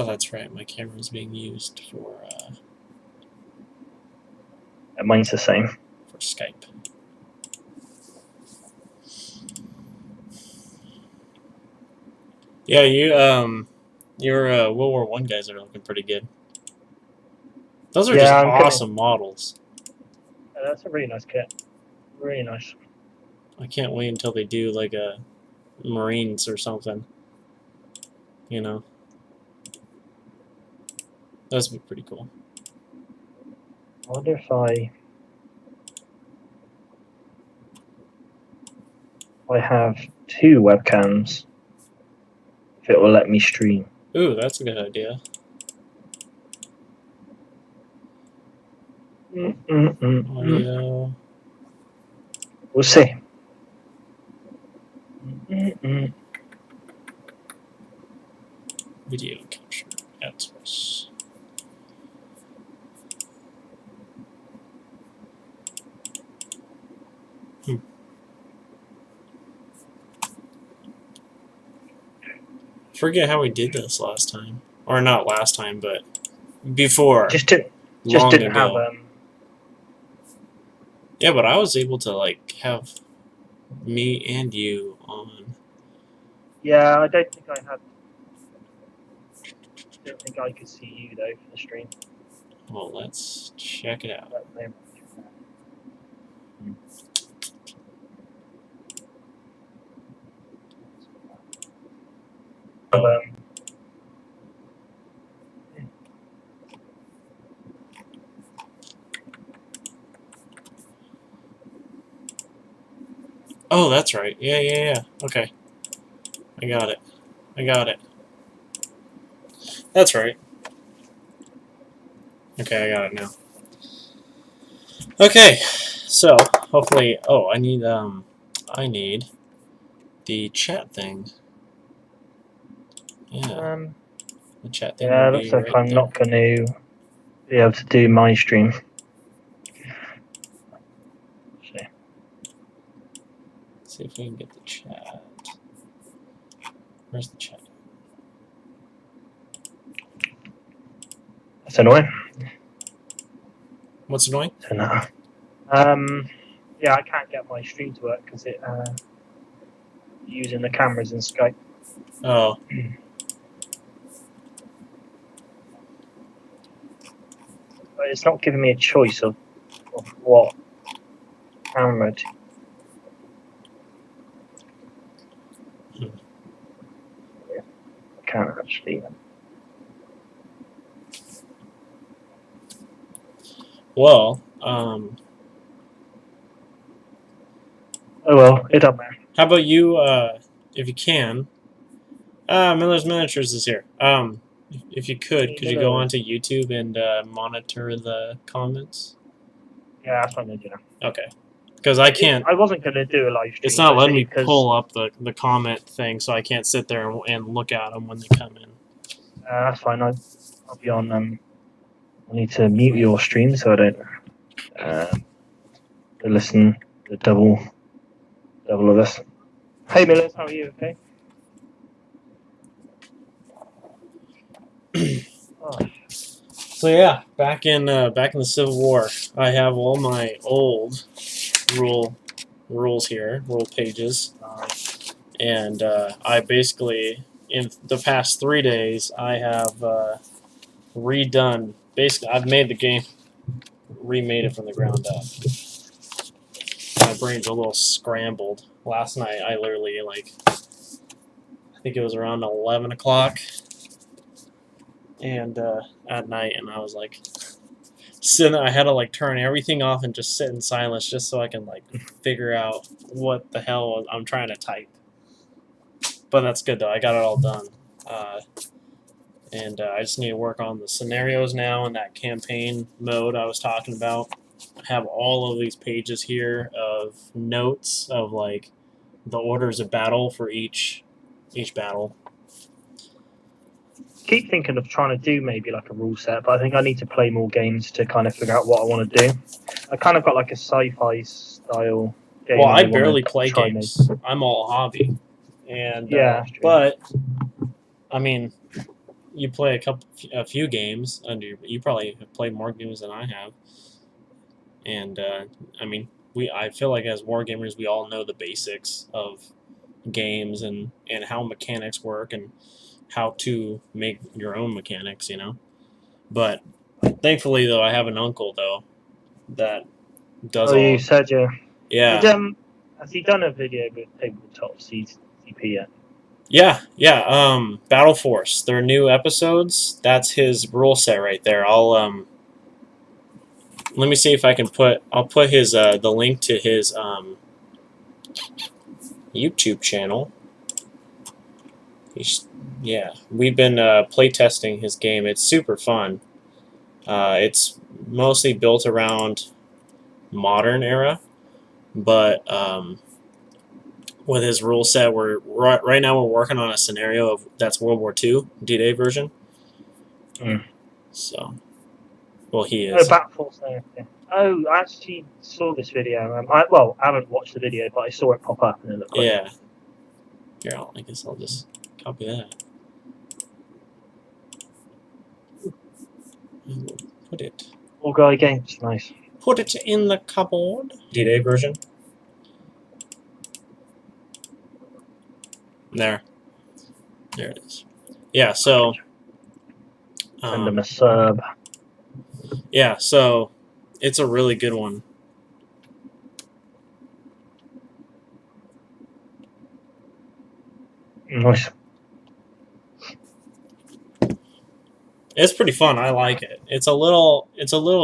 Oh, that's right. My camera's being used for Mine's the same. for Skype. Yeah, your World War I guys are looking pretty good. Those are just awesome models. That's a really nice kit. Really nice. I can't wait until they do like a Marines or something. You know, those would be pretty cool. I wonder if I have 2 webcams, if it will let me stream. Ooh, that's a good idea. Audio. We'll see. Video capture. That's us. Forget how we did this last time, or not last time, but before. Just didn't have Yeah, but I was able to like have me and you on. Yeah, I don't think I had. I don't think I could see you though for the stream. Well, let's check it out. Oh, that's right. Yeah. Okay. I got it. That's right. Okay, I got it now. Okay, so hopefully. Oh, I need the chat thing. Yeah. The chat thing. Yeah, looks like I'm not going to be able to do my stream. See if we can get the chat. Where's the chat? That's annoying. What's annoying? Yeah, I can't get my stream to work because it using the cameras in Skype. Oh. But it's not giving me a choice of what camera to. Yeah, I can't actually. Well, oh well, it doesn't matter. How about you, if you can? Miller's Miniatures is here. If you could you go onto YouTube and monitor the comments? Yeah, that's what I'm gonna do now. Okay. Because I can't. I wasn't gonna do a live stream. It's not letting me pull up the comment thing, so I can't sit there and look at them when they come in. That's fine. I'll be on. I need to mute your stream so I don't listen the double of this. Hey Millers, how are you? Okay. So yeah, back in the Civil War, I have all my old rules here, rule pages, and I basically in the past 3 days I have redone. Basically, I've made the game, remade it from the ground up. My brain's a little scrambled. Last night I literally I think it was around 11 o'clock. And at night, and I was like, sitting. I had to turn everything off and just sit in silence, just so I can figure out what the hell I'm trying to type. But that's good though. I got it all done, and I just need to work on the scenarios now and that campaign mode I was talking about. I have all of these pages here of notes of the orders of battle for each battle. Keep thinking of trying to do maybe a rule set, but I think I need to play more games to kind of figure out what I want to do. I kind of got a sci-fi style game. Well, I barely play games. I'm all hobby, and yeah, but I mean, you play a few games under. You probably have played more games than I have, and I mean, I feel like as wargamers, we all know the basics of games and how mechanics work and how to make your own mechanics. But thankfully, though, I have an uncle though that does Oh, you all. said Yeah, has he done a video with tabletop CP yet? yeah. Battle Force, their new episodes. That's his rule set right there. Let me see if I can put. I'll put his the link to his YouTube channel. Yeah, we've been playtesting his game. It's super fun. It's mostly built around modern era, but with his rule set, we're right now we're working on a scenario of that's World War II D-Day version. Mm. So, well, he Oh, is. Battle Force. Yeah. Oh, I actually saw this video. I haven't watched the video, but I saw it pop up and it looked quite Yeah. Here, I guess I'll just copy that. I will put it. All guy games, nice. Put it in the cupboard. D-Day version. There it is. Yeah, so Send them a sub. yeah, so it's a really good one. Nice. It's pretty fun. I like it. It's a little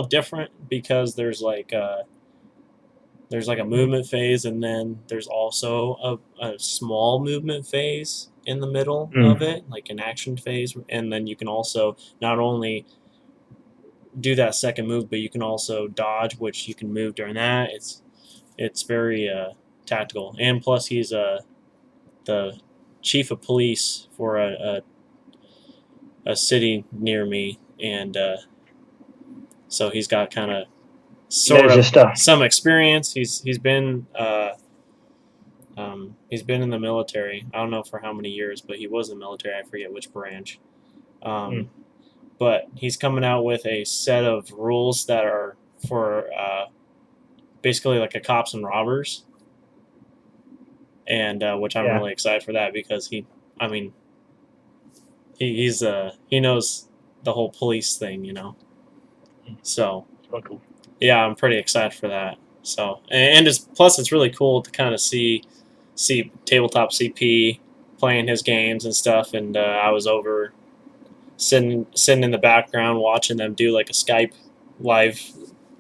different because there's like a movement phase, and then there's also a small movement phase in the middle of it, like an action phase, and then you can also not only do that second move, but you can also dodge, which you can move during that. It's very tactical, and plus he's the chief of police for a city near me, and so he's got kind of sort of some experience. He's been in the military. I don't know for how many years, but he was in the military. I forget which branch. But he's coming out with a set of rules that are for basically like a cops and robbers, and which I'm really excited for that because he knows the whole police thing, So Cool. Yeah, I'm pretty excited for that. So and it's really cool to kind of see tabletop CP playing his games and stuff, and I was over sitting in the background watching them do like a Skype live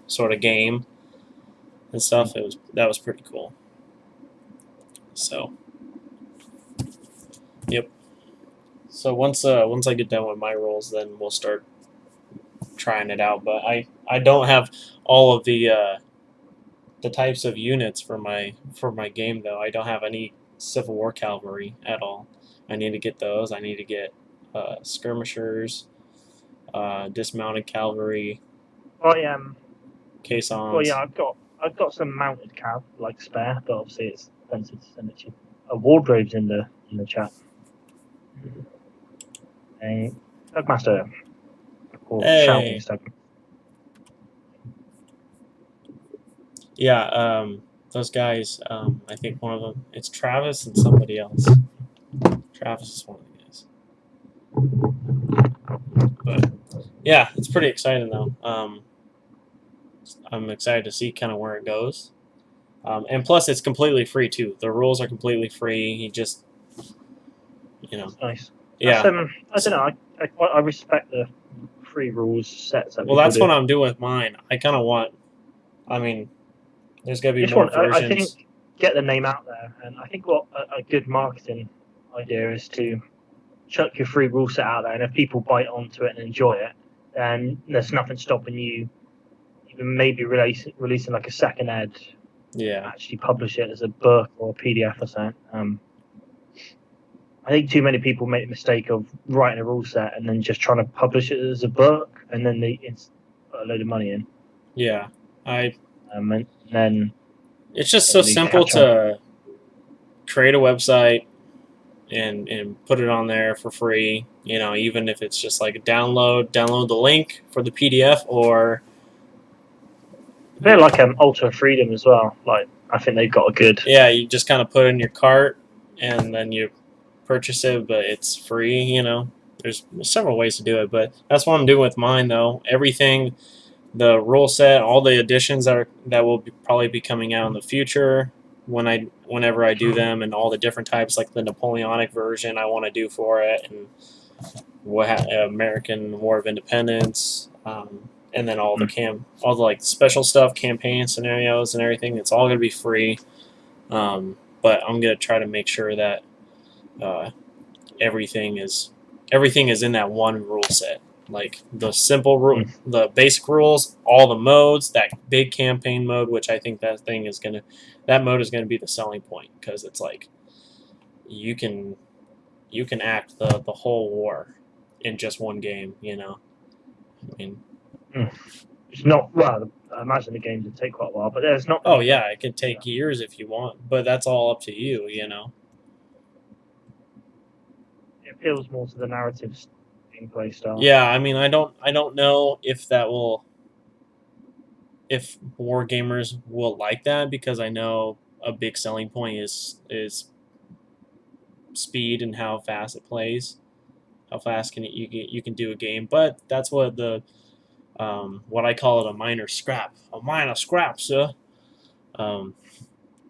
sort of game and stuff. That was pretty cool. So, yep. So once I get done with my roles, then we'll start trying it out. But I don't have all of the types of units for my game though. I don't have any Civil War cavalry at all. I need to get those. I need to get skirmishers, dismounted cavalry. Caissons. Well, yeah, I've got some mounted cav like spare, but obviously it's expensive to send it to you. Wardrobe's in the chat. A Dougmaster. Or shouting stuff. Yeah, those guys. I think one of them. It's Travis and somebody else. Travis is one of the guys. But yeah, it's pretty exciting though. I'm excited to see kind of where it goes. And plus, it's completely free too. The rules are completely free. He just, Nice. Yeah. I don't know. I respect the free rules sets. Well, that's what I'm doing with mine. I kind of want. I mean, there's got to be more versions. I think get the name out there, and I think what a good marketing idea is to chuck your free rule set out there, and if people bite onto it and enjoy it, then there's nothing stopping you even maybe releasing like a second ed. Yeah. Actually publish it as a book or a PDF or something. I think too many people make the mistake of writing a rule set and then just trying to publish it as a book, and then they put a load of money in. Yeah, and then it's just so simple to create a website and put it on there for free. Even if it's just like download the link for the PDF, or A bit like Ultra Freedom as well. Like, I think they've got a good. yeah, you just kind of put it in your cart and then you purchase it, but it's free. There's several ways to do it, but that's what I'm doing with mine though. Everything, the rule set, all the additions that will probably be coming out in the future whenever I do them, and all the different types, like the Napoleonic version I want to do for it, and American War of Independence, and then all the like special stuff, campaign scenarios, and everything. It's all gonna be free, but I'm gonna try to make sure that everything is in that one rule set. Like the simple rule, the basic rules, all the modes, that big campaign mode, which I think that mode is gonna be the selling point, because it's like you can act the whole war in just one game. I mean, It's not, well, I imagine the games would take quite a while, but there's not. oh yeah, it could take years if you want, but that's all up to you. It appeals more to the narrative gameplay style. Yeah, I mean, I don't know if war gamers will like that, because I know a big selling point is speed and how fast it plays, how fast you can do a game. But that's what what I call it, a minor scrap, sir.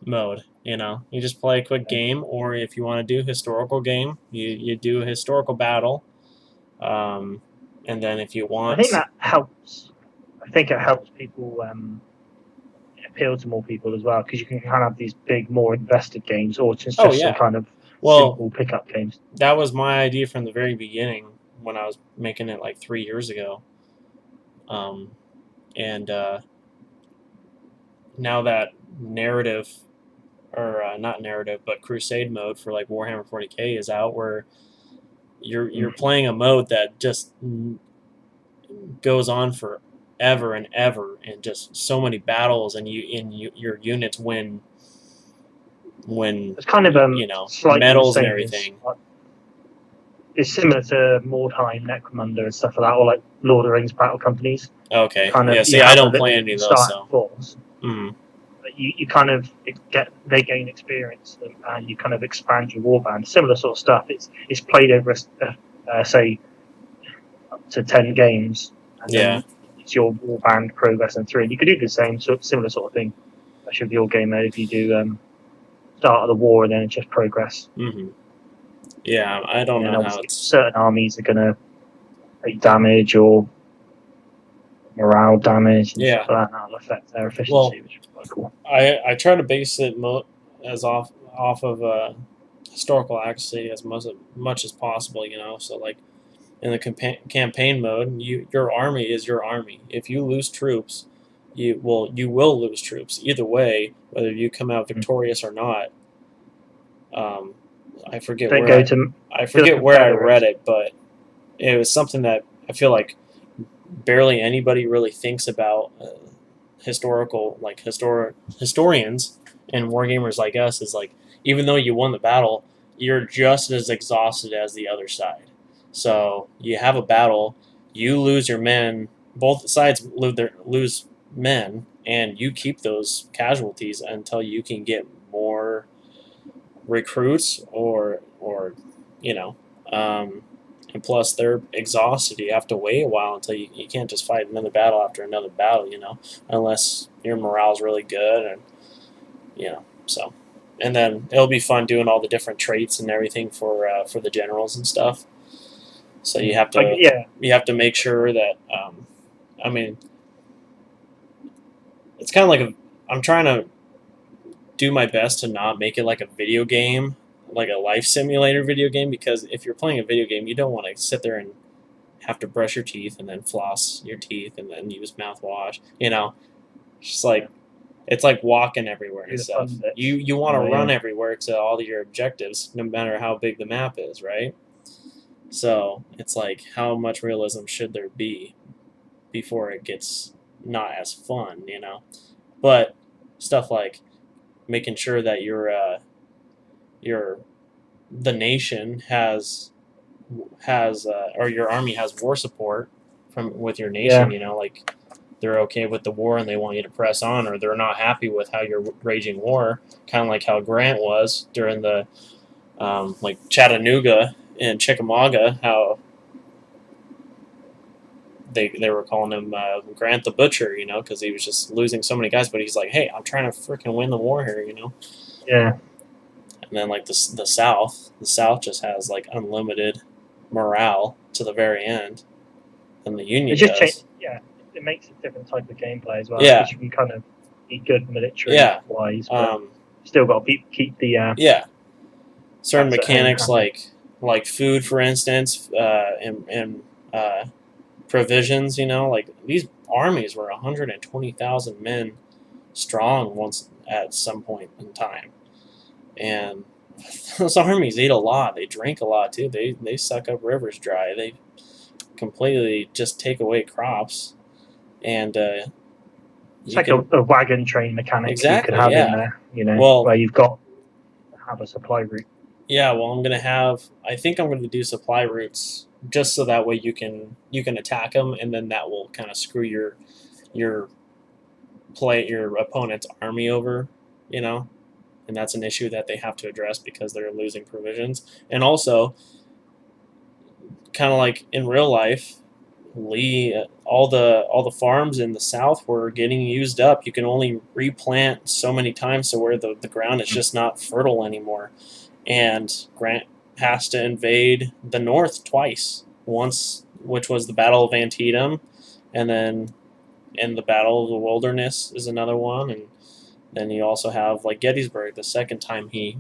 Mode. You just play a quick game, or if you want to do historical game, you do a historical battle, and then if you want, I think that helps. I think it helps people appeal to more people as well, because you can kind of have these big, more invested games, or just some kind of simple pickup games. That was my idea from the very beginning when I was making it like 3 years ago, and now that narrative, or not narrative, but crusade mode for like Warhammer 40K is out, where you're playing a mode that just goes on forever and ever, and just so many battles, and your units win it's kind of medals and everything. It's similar to Mordheim, Necromunda, and stuff like that, or like Lord of the Rings battle companies. Okay, yeah. See, I don't play any of those, so. Force. But you kind of they gain experience, and you kind of expand your warband. Similar sort of stuff. It's played over say up to 10 games, and then it's your warband progressing through. And you could do the similar sort of thing. That should be your game mode if you do start of the war and then just progress. Yeah, I don't know how it's. Certain armies are going to take damage or morale damage. And stuff like that. That'll affect their efficiency, which is quite cool. I try to base it as off of historical accuracy as much as possible. So like in the campaign mode, your army is your army. If you lose troops, you will lose troops either way, whether you come out victorious or not. I forget where I read it, but it was something that I feel like barely anybody really thinks about. Historians and wargamers like us, is like, even though you won the battle, you're just as exhausted as the other side. So you have a battle, you lose your men, both sides lose men, and you keep those casualties until you can get more recruits, or and plus they're exhausted. You have to wait a while until you can't just fight another battle after another battle, unless your morale's really good, and so. And then it'll be fun doing all the different traits and everything for the generals and stuff. So you have to make sure that it's kind of like I'm trying to do my best to not make it like a video game, like a life simulator video game, because if you're playing a video game, you don't want to sit there and have to brush your teeth and then floss your teeth and then use mouthwash. Just like, it's like walking everywhere and stuff. You want to run everywhere to all your objectives, no matter how big the map is, right? So it's like, how much realism should there be before it gets not as fun, But stuff like making sure that your the nation has or your army has war support from with your nation. Yeah. You know, like they're okay with the war and they want you to press on, or they're not happy with how you're raging war. Kind of like how Grant was during the like Chattanooga and Chickamauga, how they were calling him Grant the Butcher, you know, because he was just losing so many guys. But he's like, hey, I'm trying to freaking win the war here, you know. Yeah. And then like the South just has like unlimited morale to the very end, and the It Union just change. does. Yeah. It makes a different type of gameplay as well Yeah, because you can kind of be good military yeah, wise, but um, still got to keep the yeah. Certain cats at home mechanics happy. like food, for instance, and provisions. You know, like these armies were 120,000 men strong once at some point in time, and those armies eat a lot. They drink a lot too. They suck up rivers dry. They completely just take away crops, and It's you like can a wagon train mechanic you could exactly have in yeah. there, Well, where you've got to have a supply route. yeah. Well, I'm gonna have. I think I'm gonna do supply routes just so that way you can attack them, and then that will kind of screw your your opponent's army over. You know, and that's an issue that they have to address because they're losing provisions, and also kind of like in real life, Lee, all the farms in the South were getting used up. You can only replant so many times, so where the ground is just not fertile anymore. And Grant has to invade the North twice. Once, which was the Battle of Antietam, and then in the Battle of the Wilderness is another one, and then you also have like Gettysburg, the second time he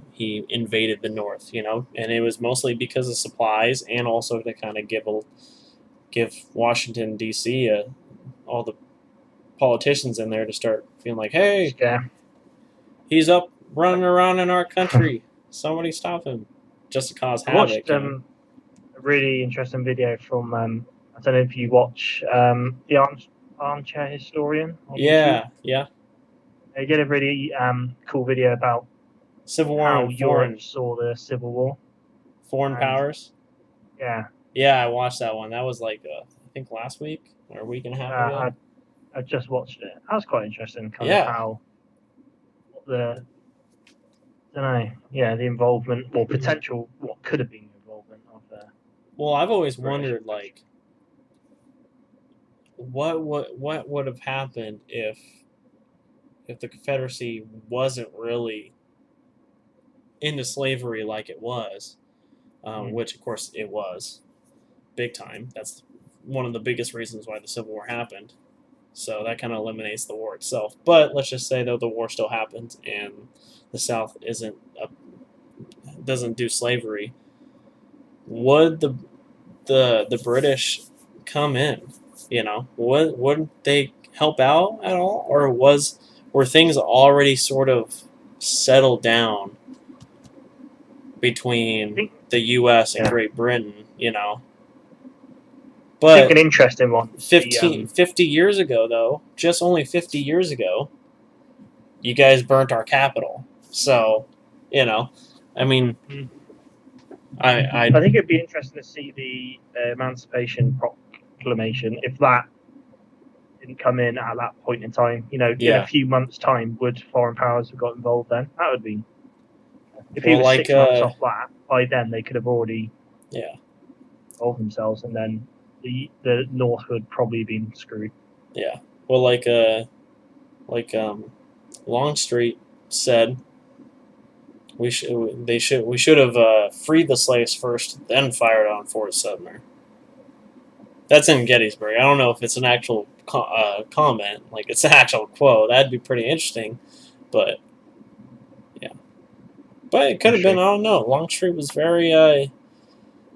invaded the North. You know, and it was mostly because of supplies and also to kind of give Washington D.C. All the politicians in there to start feeling like, hey, Yeah. he's up running around in our country. Somebody stop him, just to cause I watched havoc. You know. a really interesting video from I don't know if you watch the Armchair Historian on YouTube. Yeah, yeah. They did a really cool video about Civil War how and Europe saw the Civil War, foreign and powers. yeah, Yeah, I watched that one. That was like I think last week or a week and a half ago. I just watched it. That was quite interesting, kind of Yeah. how the I don't know, yeah, the involvement or potential what could have been the involvement of the Well, I've always British. wondered like what would have happened if the Confederacy wasn't really into slavery like it was, Mm. which of course it was big time. That's one of the biggest reasons why the Civil War happened. So that kind of eliminates the war itself. But let's just say though the war still happened and the South doesn't do slavery. Would the British come in? You know, wouldn't they help out at all, or were things already sort of settled down I between think the U.S. and yeah, Great Britain? You know, I think an but interesting one is the 50 years ago, though, just only 50 years ago, you guys burnt our capital. So, you know, I mean, mm, I I think it'd be interesting to see the Emancipation Proclamation if that didn't come in at that point in time. In a yeah. few months' time, would foreign powers have got involved then? That would be if he Well, was like, 6 months off that. By then, they could have already yeah, involved themselves, and then the North would probably have been screwed. yeah. Well, like Longstreet said, we should have freed the slaves first, then fired on Fort Sumner. That's in Gettysburg. I don't know if it's an actual comment, like it's an actual quote. That'd be pretty interesting, but yeah. But it could have been. History. I don't know. Longstreet was very.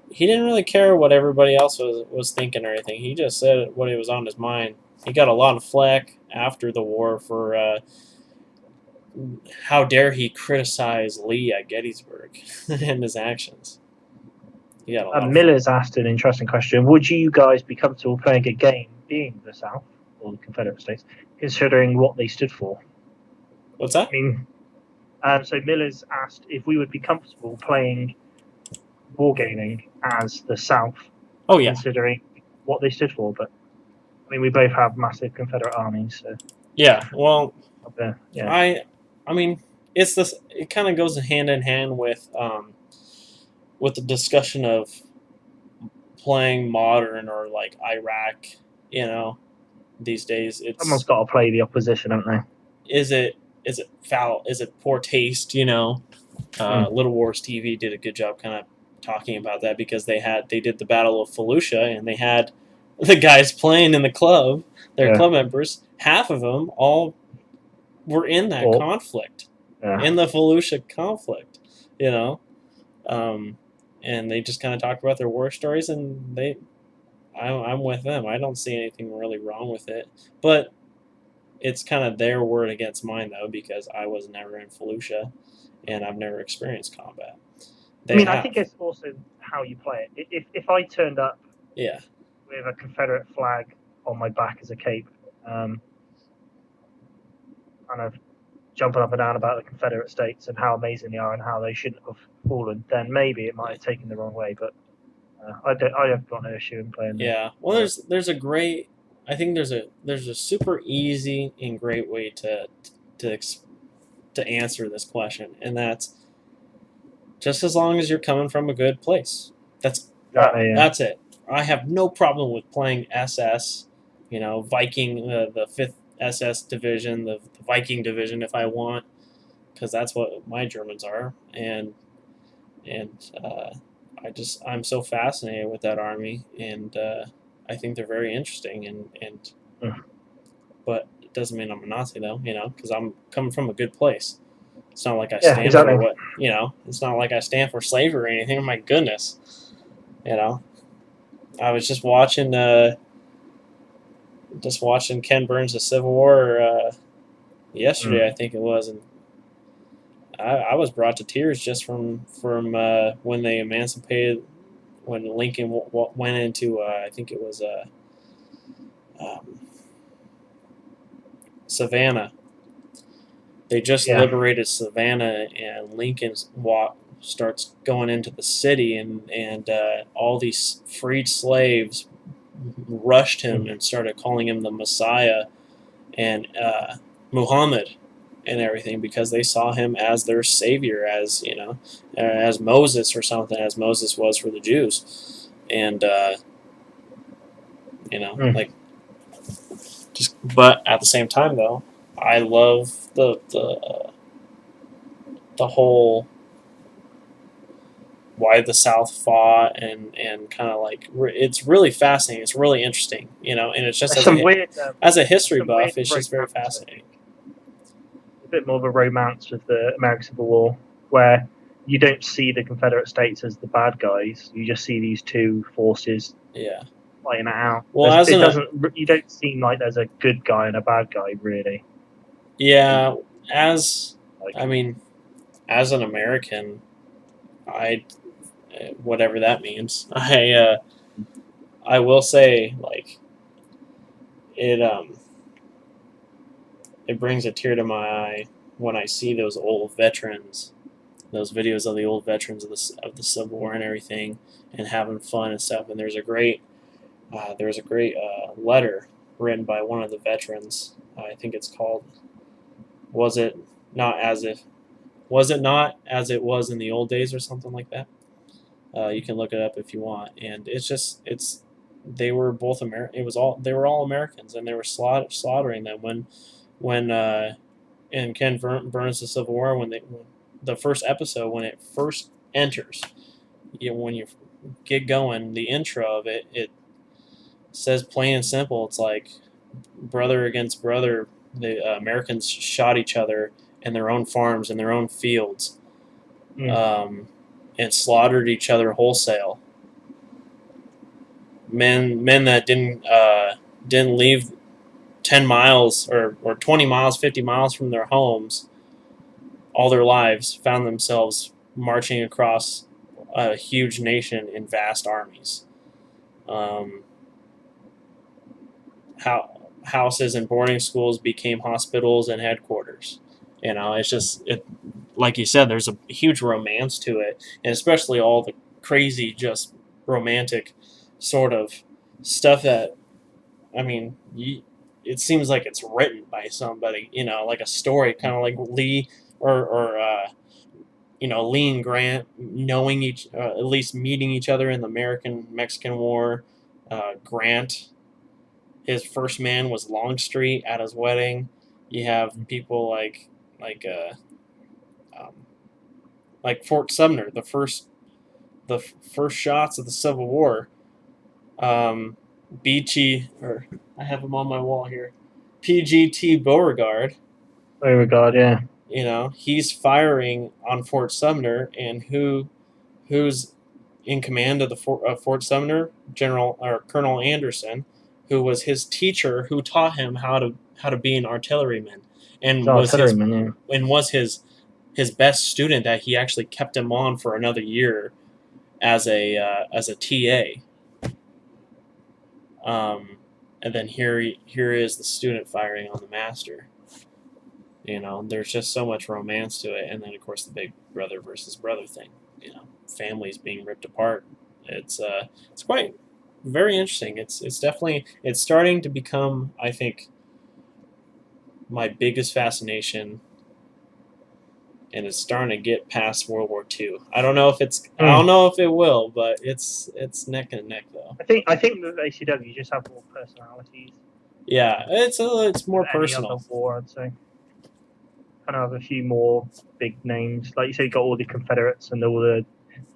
He didn't really care what everybody else was thinking or anything. He just said what was on his mind. He got a lot of flack after the war for how dare he criticize Lee at Gettysburg and his actions. He got a lot of flack. Miller's asked an interesting question. Would you guys be comfortable playing a game being the South or the Confederate States, considering what they stood for? What's I that? mean, so Miller's asked if we would be comfortable playing wargaming as the South, Oh yeah, considering what they stood for. But I mean, we both have massive Confederate armies, so yeah. Well, yeah. I mean, it's this. It kind of goes hand in hand with the discussion of playing modern or like Iraq. You know, these days Someone's it's got to play the opposition, haven't they? is it is it foul? Is it poor taste? You know, Mm. Little Wars TV did a good job kind of talking about that because they did the Battle of Fallujah and they had the guys playing in the club, their Yeah. club members. Half of them all were in that Or conflict, yeah. in the Fallujah conflict. You know, um, and they just kind of talked about their war stories, and I'm with them. I don't see anything really wrong with it, but it's kind of their word against mine though because I was never in Fallujah, and I've never experienced combat. I They mean, I think have, it's also how you play it. If I turned up yeah, with a Confederate flag on my back as a cape, kind of jumping up and down about the Confederate States and how amazing they are and how they shouldn't have fallen, then maybe it might have taken the wrong way. But I have got no issue in playing the yeah. Well, Confederate. there's a great. I think there's a super easy and great way to to answer this question, and that's just as long as you're coming from a good place. That's all. Exactly. Yeah. That's it. I have no problem with playing SS, you know, Viking, the fifth SS division, the Viking division, if I want, because that's what my Germans are, and I'm so fascinated with that army, and I think they're very interesting, and Mm. but it doesn't mean I'm a Nazi though, you know, because I'm coming from a good place. It's not like I Yeah. stand for Exactly. what you know. It's not like I stand for slavery or anything. My goodness, you know. I was just watching Ken Burns' The Civil War yesterday, Mm. I think it was, and I was brought to tears just from when they emancipated, when Lincoln went into I think it was um, Savannah. They just Yeah. liberated Savannah, and Lincoln starts going into the city, and all these freed slaves rushed him Mm. and started calling him the Messiah and Muhammad and everything because they saw him as their savior, as you know, as Moses or something, as Moses was for the Jews, and you know, Mm. like just. But at the same time, though, I love the whole why the South fought and kind of like it's really fascinating. It's really interesting, you know, and it's just There's some weird, as a history some weird buff, it's just very romance. I fascinating. think a bit more of a romance with the American Civil War, where you don't see the Confederate States as the bad guys. You just see these two forces Yeah. fighting it out. Well, as It an doesn't. You don't seem like there's a good guy and a bad guy, really. yeah, as Like, I mean, as an American, I whatever that means. I will say like it it brings a tear to my eye when I see those old veterans, those videos of the old veterans of the Civil War and everything, and having fun and stuff. And there's a great letter written by one of the veterans. I think it's called "Was It Not As If Was It Not As It Was in the Old Days" or something like that. You can look it up if you want, and it's they were both they were all Americans, and they were slaughtering them when in Ken Burns' The Civil War when the first episode when it first enters, when you get going, the intro of it says plain and simple, it's like brother against brother. The Americans shot each other in their own farms, in their own fields, mm, um, and slaughtered each other wholesale. Men that didn't leave 10 miles or 20 miles, 50 miles from their homes all their lives found themselves marching across a huge nation in vast armies. Um, how houses and boarding schools became hospitals and headquarters. You know, it's just like you said. There's a huge romance to it, and especially all the crazy, just romantic sort of stuff that, I mean, it seems like it's written by somebody, like a story, kind of like Lee or Lee and Grant knowing at least meeting each other in the American-Mexican War. Grant, his first man was Longstreet at his wedding. You have people like um, Fort Sumner, the first shots of the Civil War. Beachy, or I have him on my wall here. PGT Beauregard. Beauregard, yeah. He's firing on Fort Sumner, and who's in command of the Fort Sumner? Colonel Anderson, who was his teacher, who taught him how to be an artilleryman, He's and artilleryman, yeah. was his best student, that he actually kept him on for another year as a TA. And then here is the student firing on the master. There's just so much romance to it, and then of course the big brother versus brother thing. Families being ripped apart. It's quite very interesting. It's definitely starting to become, I think, my biggest fascination, and it's starting to get past World War II. I don't know if it will, but it's neck and neck though. I think that ACW just have more personalities. Yeah, it's more personal. Any other war, I'd say. Kind of have a few more big names, like you say. You got all the Confederates and all the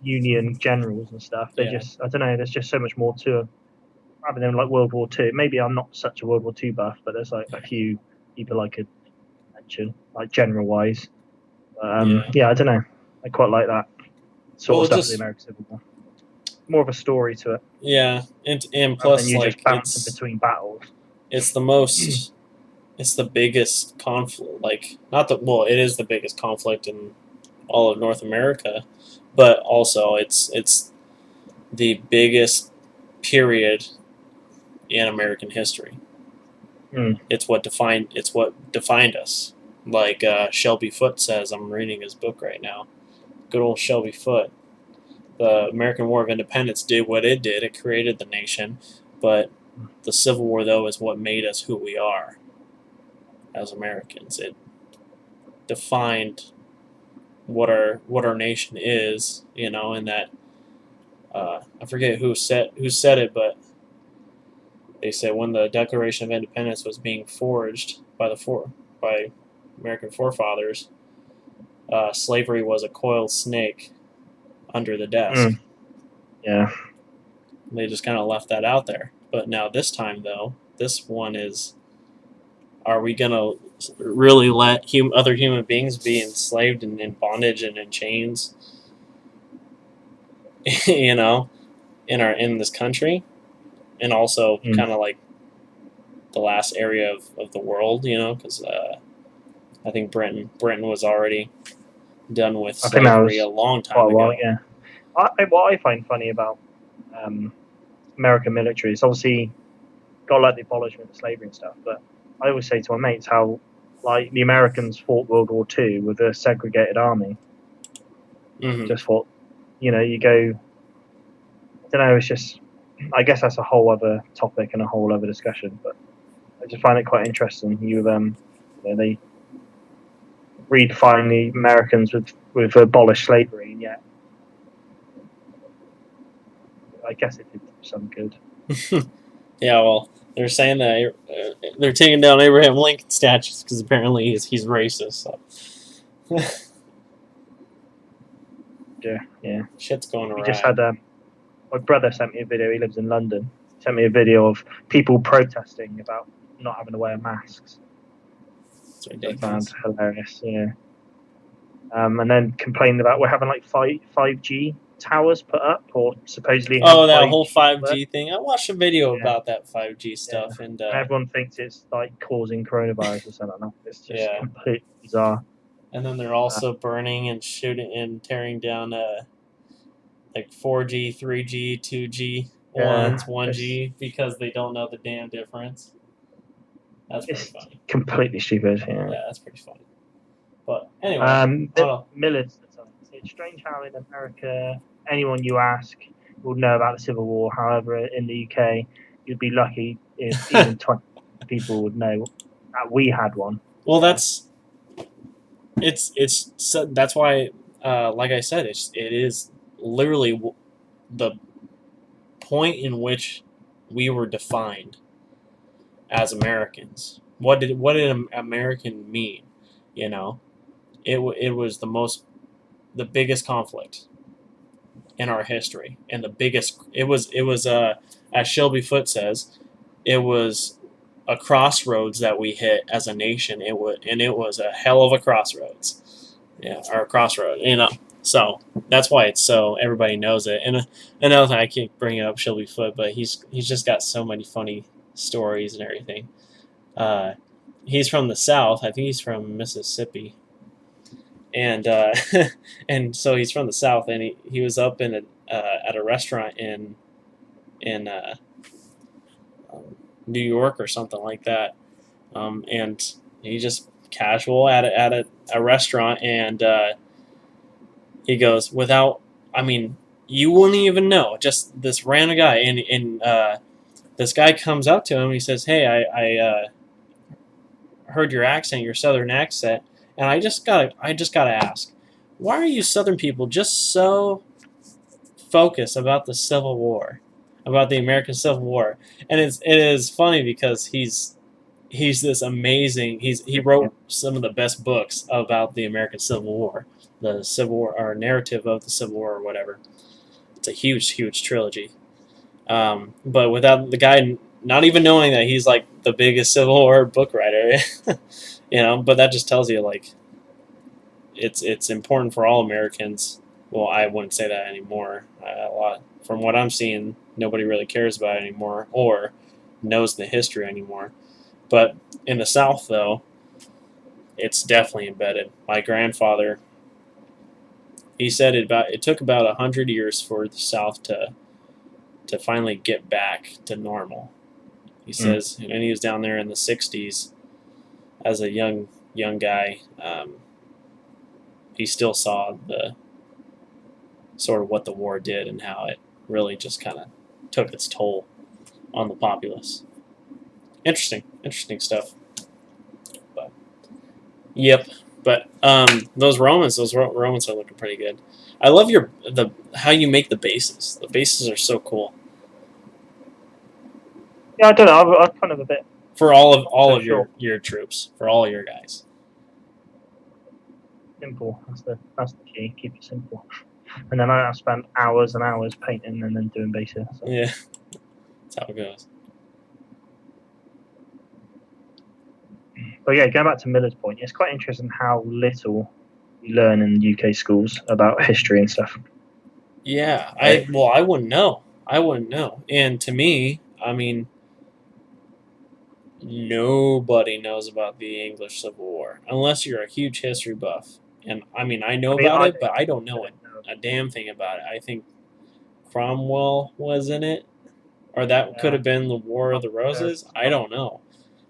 Union generals and stuff. They just, I don't know. There's just so much more to it, rather than like World War II. Maybe I'm not such a World War II buff, but there's like a few people I could mention, like general wise. Yeah, I don't know. I quite like that sort of stuff. The American Civil War, more of a story to it. Yeah, and plus, you just bouncing between battles. It's the most. It's the biggest conflict. It is the biggest conflict in all of North America, but also it's the biggest period in American history. It's what defined us. Like Shelby Foote says, I'm reading his book right now. Good old Shelby Foote. The American War of Independence did what it did. It created the nation, but the Civil War, though, is what made us who we are as Americans. It defined what our nation is, and that I forget who said it, but they said when the Declaration of Independence was being forged by American forefathers, slavery was a coiled snake under the desk. Yeah. They just kind of left that out there. But now this time, though, this one is, are we going to really let other human beings be enslaved and in bondage and in chains, in this country? And also kind of like the last area of the world, because I think Britain was already done with slavery a long time ago. Yeah. What I find funny about American military is obviously got like the abolishment of slavery and stuff, but I always say to my mates how like the Americans fought World War II with a segregated army. Just fought, you go. I don't know. It's just, I guess that's a whole other topic and a whole other discussion. But I just find it quite interesting. They redefine the Americans with abolished slavery, and yet I guess it did some good. Yeah, well, they're saying that they're taking down Abraham Lincoln statues because apparently he's racist. So. yeah. Shit's going around. We just had my brother sent me a video. He lives in London. Sent me a video of people protesting about not having to wear masks. It's ridiculous. I found hilarious. Yeah. And then complained about we're having like 5G towers put up, or supposedly. Oh, that whole 5G thing. I watched a video about that 5G stuff, and everyone thinks it's like causing coronavirus or something like that. It's just completely bizarre. And then they're also burning and shooting and tearing down like 4G, 3G, 2G, 1G because they don't know the damn difference. That's pretty funny. Completely stupid. Yeah, that's pretty funny. But anyway, Military. It's strange how in America anyone you ask will know about the Civil War. However, in the UK, you'd be lucky if even 20 people would know that we had one. Well, that's that's why, like I said, it is literally the point in which we were defined as Americans. What did American mean? You know, it was the biggest conflict in our history, and the biggest it was as Shelby Foote says, it was a crossroads that we hit as a nation. It was a hell of a crossroads, yeah, or a crossroad, So that's why it's so everybody knows it. And another thing, I keep bringing up Shelby Foote, but he's just got so many funny stories and everything. Uh, he's from the South. I think he's from Mississippi, and and so he's from the South, and he was up at a restaurant in New York or something like that, and he just casual at a restaurant, and he goes without. I mean, you wouldn't even know, just this random guy, and this guy comes up to him and he says, "Hey, I heard your accent, your Southern accent, and I just gotta ask, why are you Southern people just so focused about the Civil War, about the American Civil War?" And it is funny because he's this amazing. He wrote some of the best books about the American Civil War, the Civil War or narrative of the Civil War or whatever. It's a huge trilogy. But without the guy not even knowing that he's like the biggest Civil War book writer, But that just tells you like it's important for all Americans. Well, I wouldn't say that anymore. A lot from what I'm seeing, nobody really cares about it anymore or knows the history anymore. But in the South, though, it's definitely embedded. My grandfather, he said it took about 100 years for the South to finally get back to normal. He says, and he was down there in the '60s as a young guy. He still saw the sort of what the war did and how it really just kind of took its toll on the populace. Interesting stuff. But yep. But those Romans are looking pretty good. I love how you make the bases. The bases are so cool. Yeah, I don't know. I'm kind of a bit for all of your troops, for all your guys. Simple. That's the key. Keep it simple. And then I spent hours and hours painting and then doing bases. So. Yeah, that's how it goes. But yeah, going back to Miller's point, it's quite interesting how little you learn in UK schools about history and stuff. Yeah, I wouldn't know. And to me, I mean, nobody knows about the English Civil War unless you're a huge history buff. And I mean, I know about it, but I don't know a damn thing about it. I think Cromwell was in it, or that could have been the War of the Roses. I don't know.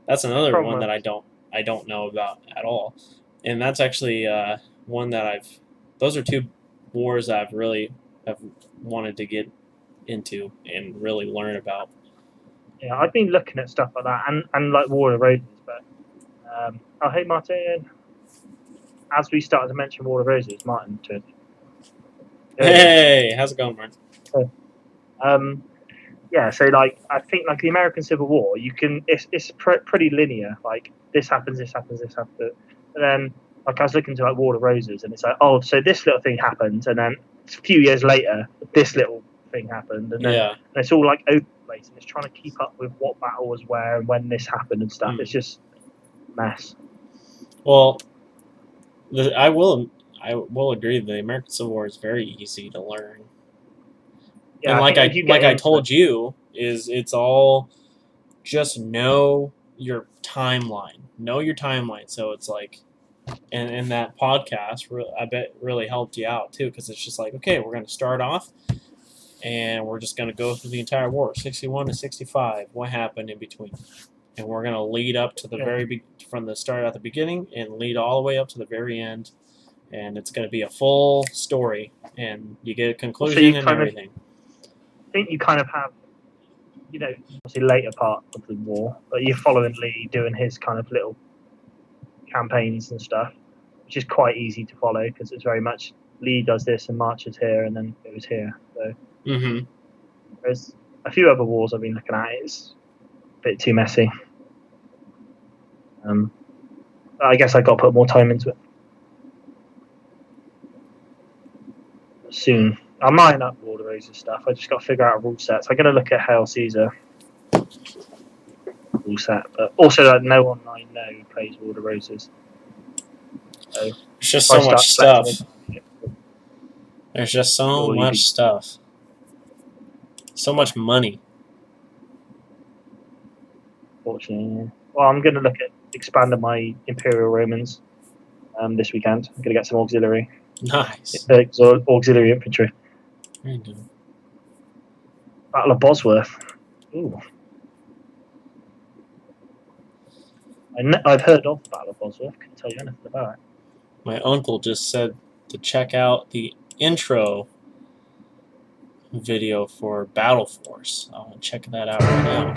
That's another one that I don't know about at all. And that's actually one that those are two wars that I've really have wanted to get into and really learn about. Yeah, I've been looking at stuff like that and like War of the Roses, but oh hey Martin, as we started to mention War of the Roses, Martin turned. Hey, how's it going, Martin? Yeah, so like I think like the American Civil War, it's pretty linear. Like this happens, and then like I was looking to like War of the Roses, and it's like, oh, so this little thing happened, and then a few years later, this little thing happened, and then and it's all like open place, and it's trying to keep up with what battle was where and when this happened and stuff. It's just a mess. Well, I will agree. The American Civil War is very easy to learn. Yeah, and I told you, it's all just know your timeline. Know your timeline. So it's like, and that podcast, I bet really helped you out too, because it's just like, okay, we're going to start off, and we're just going to go through the entire war, 61 to 65. What happened in between? And we're going to lead up to the from the start at the beginning and lead all the way up to the very end. and it's going to be a full story, and you get a Also, conclusion you and kind of everything. think you kind of have, you know, obviously later part of the war, but you're following Lee doing his kind of little campaigns and stuff, which is quite easy to follow because it's very much Lee does this and marches here and then goes here. So there's a few other wars I've been looking at. It's a bit too messy. I guess I got to put more time into it. Soon. I'm lining up War of the Roses stuff. I just got to figure out rule sets. I'm going to look at Hail Caesar rule set, but also that no one I know plays War of the Roses. So There's just so much stuff. There's just so Or much stuff. So much money. Fortunately, yeah. Well, I'm going to look at expanding my Imperial Romans this weekend. I'm going to get some auxiliary. Nice. Auxiliary infantry. Very good. Battle of Bosworth. Ooh. I've heard of the Battle of Bosworth. Couldn't tell you anything about it. My uncle just said to check out the intro video for Battle Force. I'll check that out right now.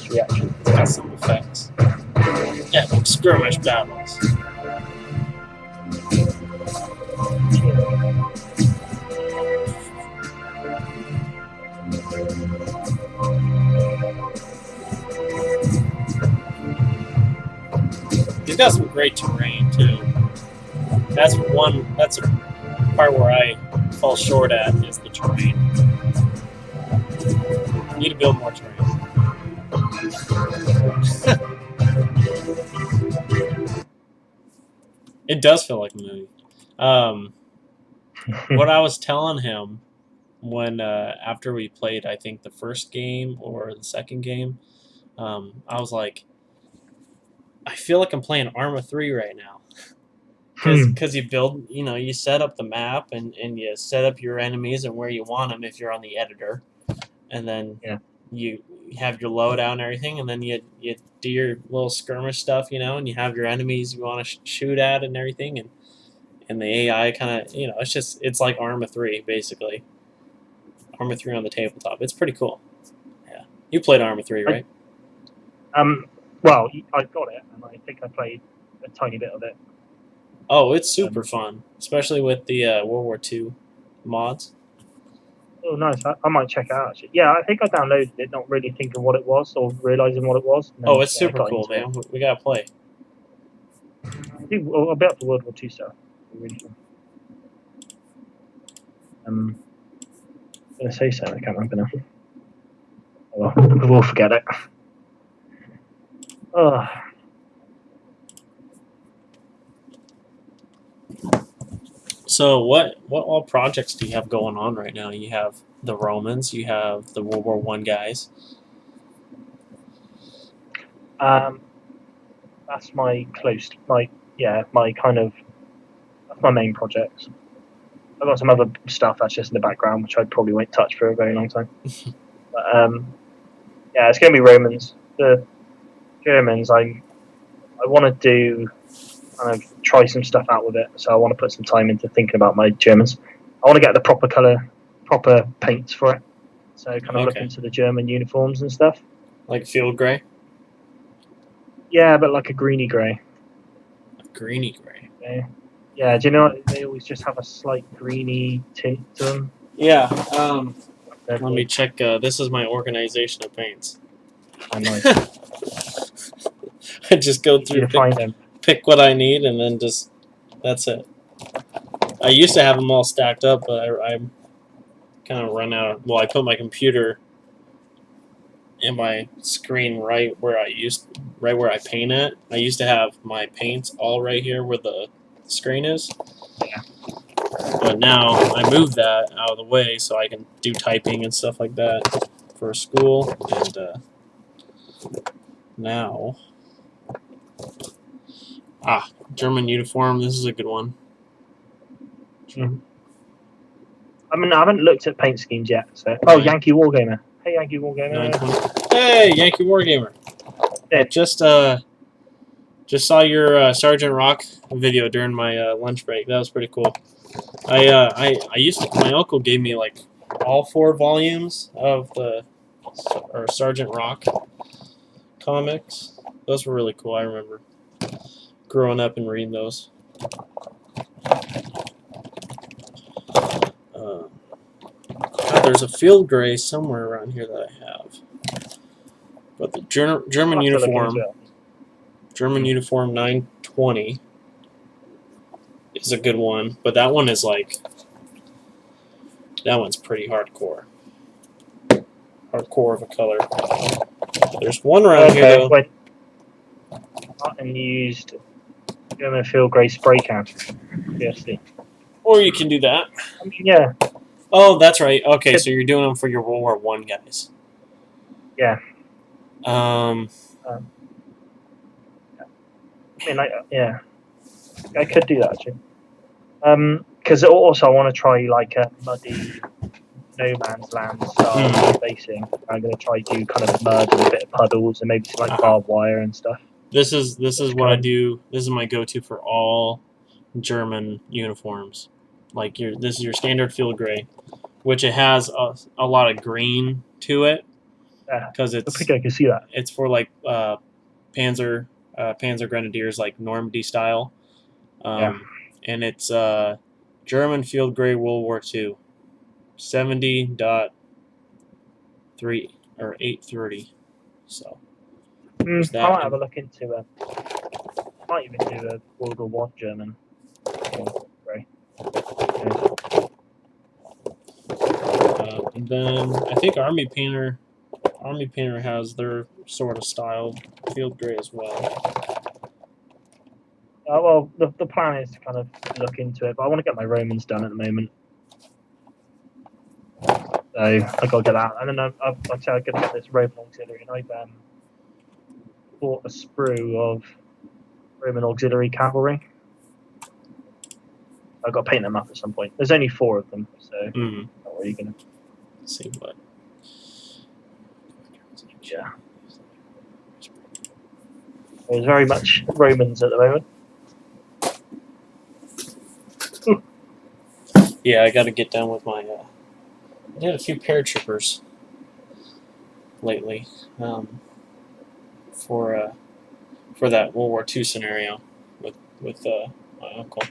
Reaction. It's got some effects. Epic skirmish battles. He's got some great terrain too. That's a part where I fall short at is the terrain. Need to build more terrain. It does feel like a movie. What I was telling him when after we played, I think the first game or the second game, I was like, I feel like I'm playing Arma 3 right now. Because you build, you set up the map and you set up your enemies and where you want them if you're on the editor. And then you have your loadout and everything, and then you do your little skirmish stuff, and you have your enemies you want to shoot at and everything. And the AI kind of, it's like Arma 3, basically. Arma 3 on the tabletop. It's pretty cool. Yeah. You played Arma 3, right? Well, I got it, and I think I played a tiny bit of it. Oh, it's super fun, especially with the World War II mods. Oh, nice. I might check it out, actually. Yeah, I think I downloaded it, not really thinking what it was or realising what it was. Oh, it's super cool, man. We got to play. I'll be up to World War II stuff. Really fun. I'm going to say something, I can't remember now. Oh, well, we'll forget it. Oh. So what all projects do you have going on right now? You have the Romans, you have the World War I guys. That's my that's my main project. I've got some other stuff that's just in the background, which I probably won't touch for a very long time. But it's going to be Romans. The Germans, I want to do kind of try some stuff out with it. So I want to put some time into thinking about my Germans. I want to get the proper colour, proper paints for it. So kind of look into the German uniforms and stuff. Like field grey? Yeah, but like a greeny grey. A greeny grey? Yeah, do you know what? They always just have a slight greeny tint to them? Yeah. Let me check. This is my organization of paints. Oh, nice. I just go through pick what I need, and then that's it. I used to have them all stacked up, but I kind of run out. Well, I put my computer in my screen right where I paint it. I used to have my paints all right here where the screen is. Yeah. But now I moved that out of the way so I can do typing and stuff like that for school. And now, German uniform. This is a good one. I mean, I haven't looked at paint schemes yet. So, Yankee Wargamer. Hey, Yankee Wargamer. 920. Hey, Yankee Wargamer. Yeah. Just saw your Sergeant Rock video during my lunch break. That was pretty cool. I used to. My uncle gave me like all 4 volumes of the Sergeant Rock comics. Those were really cool. I remember growing up and reading those. There's a field gray somewhere around here that I have, but the German uniform. German uniform 920 is a good one, but that one is like, that one's pretty hardcore. Hardcore of a color. There's one around here though. Wait. And used German field grey spray can. Yes. Or you can do that. I mean, yeah. Oh, that's right. Okay, so you're doing them for your World War I guys. Yeah. Um. I mean, yeah. I could do that actually. Because also I want to try like a muddy no man's land style facing. I'm going to try do kind of mud and a bit of puddles and maybe some like barbed wire and stuff. This is what I do. This is my go-to for all German uniforms. Like this is your standard field gray, which it has a lot of green to it. Yeah, because it's. I think I can see that. It's for like Panzer Grenadiers, like Normandy style. Yeah. And it's German field gray World War II, 70.3 or 830. So. I might have a look into might even do a World War One German. Gray. And then I think Army Painter has their sort of style field gray as well. Well, the plan is to kind of look into it, but I want to get my Romans done at the moment. So I got to get that, and then I've got to get this Roman auxiliary, and I've bought a sprue of Roman auxiliary cavalry. I've got to paint them up at some point. There's only 4 of them, so not really gonna see what. Yeah. There's very much Romans at the moment. Yeah, I got to get down with my. I did a few paratroopers lately for that World War II scenario with my uncle.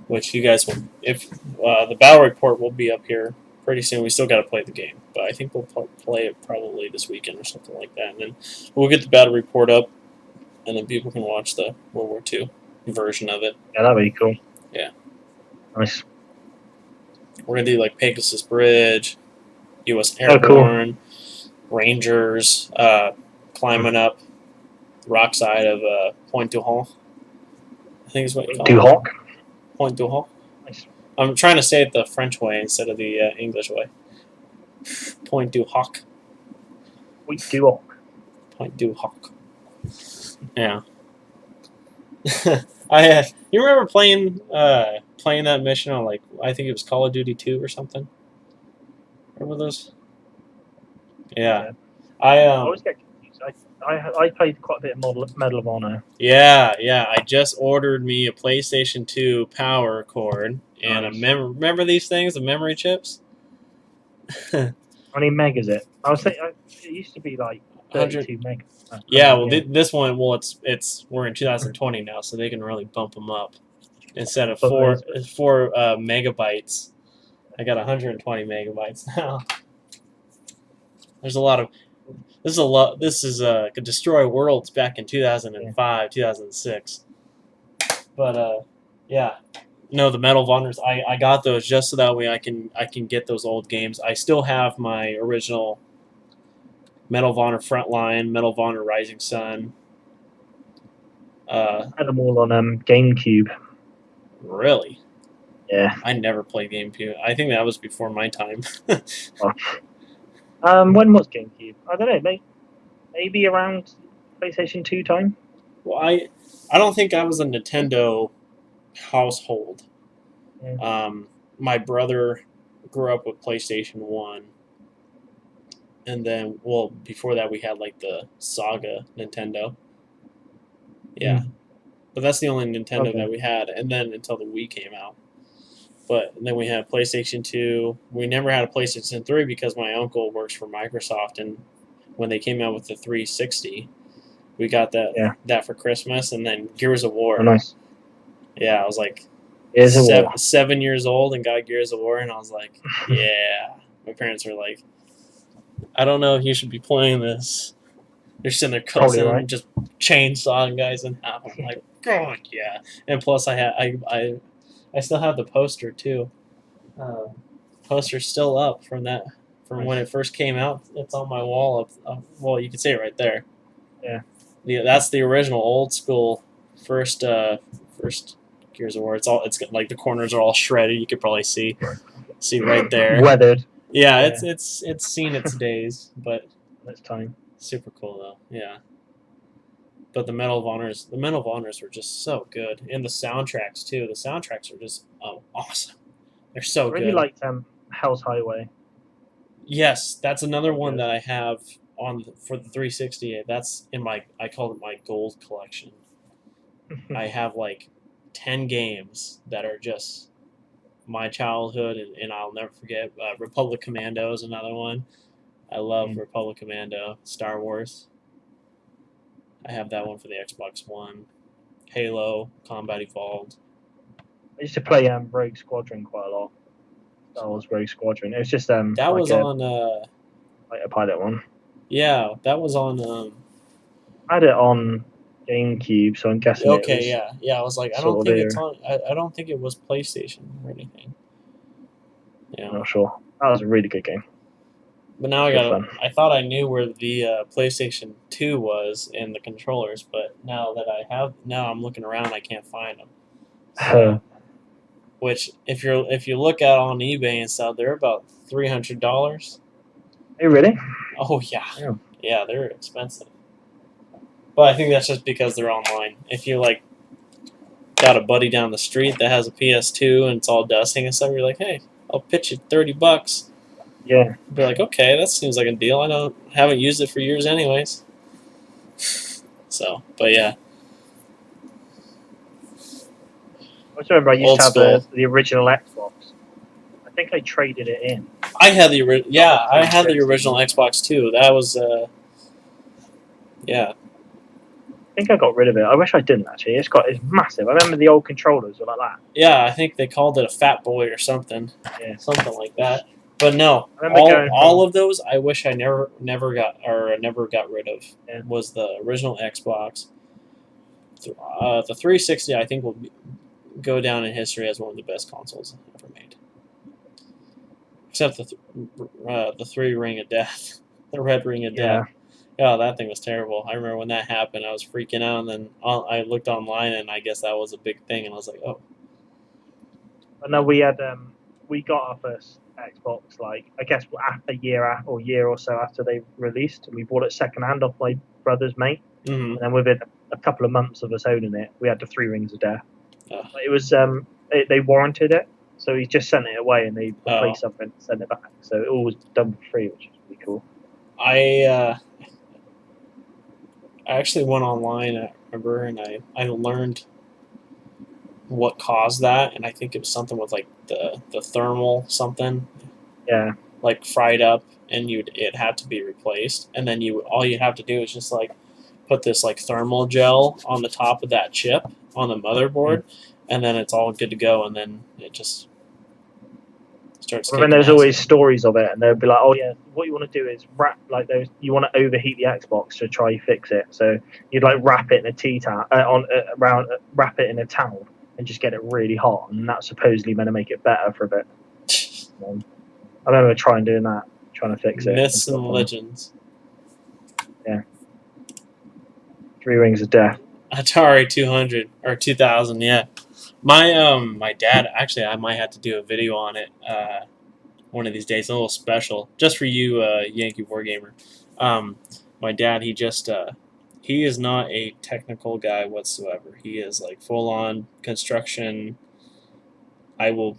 Which you guys will, if the battle report will be up here pretty soon. We still got to play the game, but I think we'll play it probably this weekend or something like that, and then we'll get the battle report up, and then people can watch the World War II version of it. Yeah, that'd be cool. Yeah. Nice. We're gonna do like Pegasus Bridge, U.S. Airborne, Rangers, climbing up the rock side of Point du Hoc. I think is what you call it. Point du Hoc. Nice. I'm trying to say it the French way instead of the English way. Point du Hoc. Point du Hoc. Point du Hoc. Yeah. You remember playing that mission on, like, I think it was Call of Duty 2 or something? Remember those? Yeah. I always get confused. I played quite a bit of Medal of Honor. Yeah. I just ordered me a PlayStation 2 power cord and a remember these things, the memory chips? How many meg is it? I was saying it used to be like 32 meg. Yeah, well, this one, we're in 2020 now, so they can really bump them up. Instead of 4 megabytes, I got 120 megabytes now. There's a lot of. This is could destroy worlds back in 2005, 2006. But yeah, no, the Medal of Honors. I got those just so that way I can get those old games. I still have my original Medal of Honor Frontline, Medal of Honor Rising Sun. I had them all on GameCube. Really? Yeah. I never played GameCube. I think that was before my time. When was GameCube? I don't know. Maybe around PlayStation 2 time. Well, I don't think I was a Nintendo household. Yeah. My brother grew up with PlayStation 1. and then before that we had like the Saga Nintendo. Yeah, but that's the only Nintendo Okay. that we had, and then until the Wii came out. But then we had PlayStation 2. We never had a PlayStation 3 because my uncle works for Microsoft, and when they came out with the 360, we got Yeah. that for Christmas, and then Gears of Oh, War. nice. Yeah, I was like Here's a war. 7 years old and got Gears of War, and I was like, yeah. My parents were like, I don't know if you should be playing this. They're sitting there Probably cussing, right. just chainsawing guys in half. I'm like, God, yeah. And plus, I still have the poster too. Um, Poster's still up from when Nice. it first came out. It's on my wall. Well, you can see it right there. Yeah. That's the original old school first Gears of War. It's like the corners are all shredded. You could probably see right there. Weathered. Yeah, Yeah. it's seen its days, but That's time. super cool though. Yeah. But the Medal of Honors were just so good, and the soundtracks too. The soundtracks are just awesome. They're I so really good. liked Hell's Highway. Yes, that's another So one good. that I have for the 360. That's in I call it my gold collection. I have like 10 games that are just my childhood, and I'll never forget. Republic Commando is another one. I love Mm. Republic Commando. Star Wars. I have that one for the Xbox One. Halo, Combat Evolved. I used to play Rogue Squadron quite a lot. Star Wars Rogue Squadron. It was just That like was a on. pilot one. Yeah, that was on. I had it on GameCube, so I'm guessing it Okay, was yeah, yeah. I was like, I don't sort of think it's there. on. I don't think it was PlayStation or anything. I'm Yeah, not sure. That was a really good game. but now Good fun. I thought I knew where the PlayStation 2 was in the controllers, but now I'm looking around, I can't find them. So, which if you look at on eBay and stuff, they're about $300. Hey, really? Oh yeah, Yeah. yeah, they're expensive. But I think that's just because they're online. If you like got a buddy down the street that has a PS2 and it's all dusting and stuff, you're like, hey, I'll pitch you $30. Yeah. Be like, okay, that seems like a deal. Haven't used it for years anyways. So, but yeah, I just remember I used old to have school. the original Xbox. I think I traded it in. I had Got the I had the 360. original Xbox too. That was yeah. I think I got rid of it. I wish I didn't actually. It's massive. I remember the old controllers were like that. Yeah, I think they called it a Fat Boy or something. Yeah. Something like that. But no, I remember going all of those I wish I never got rid of. Yeah. Was the original Xbox. The 360 I think go down in history as one of the best consoles ever made. Except the three Ring of Death, the Red Ring of Yeah. Death. Oh, that thing was terrible. I remember when that happened, I was freaking out, and then I looked online, and I guess that was a big thing, and I was like, oh. And then we got our first Xbox like I guess a year or so after they released. We bought it secondhand off my brother's mate, Mm-hmm. and then within a couple of months of us owning it, we had the Three Rings of Death. Oh. It was they warranted it, so he just sent it away and they replaced something and sent it back. So it all was done for free, which is really cool. I actually went online, I remember, and I learned what caused that, and I think it was something with like the thermal something. Yeah. Like fried up, and it had to be replaced, and then all you have to do is just like put this like thermal gel on the top of that chip on the motherboard, and then it's all good to go, and then it just starts. But then there's always stories of it, and they'll be like, "Oh yeah, what you want to do is wrap like those. You want to overheat the Xbox to try fix it. So you'd like wrap it in a tea towel wrap it in a towel, and just get it really hot, and that's supposedly meant to make it better for a bit." I remember trying to fix it. Myths and legends. Yeah. Three Rings of Death. Atari 200 or 2000, yeah. My dad, actually, I might have to do a video on it one of these days, a little special, just for you, Yankee Wargamer. My dad, he is not a technical guy whatsoever. He is like full on construction. I will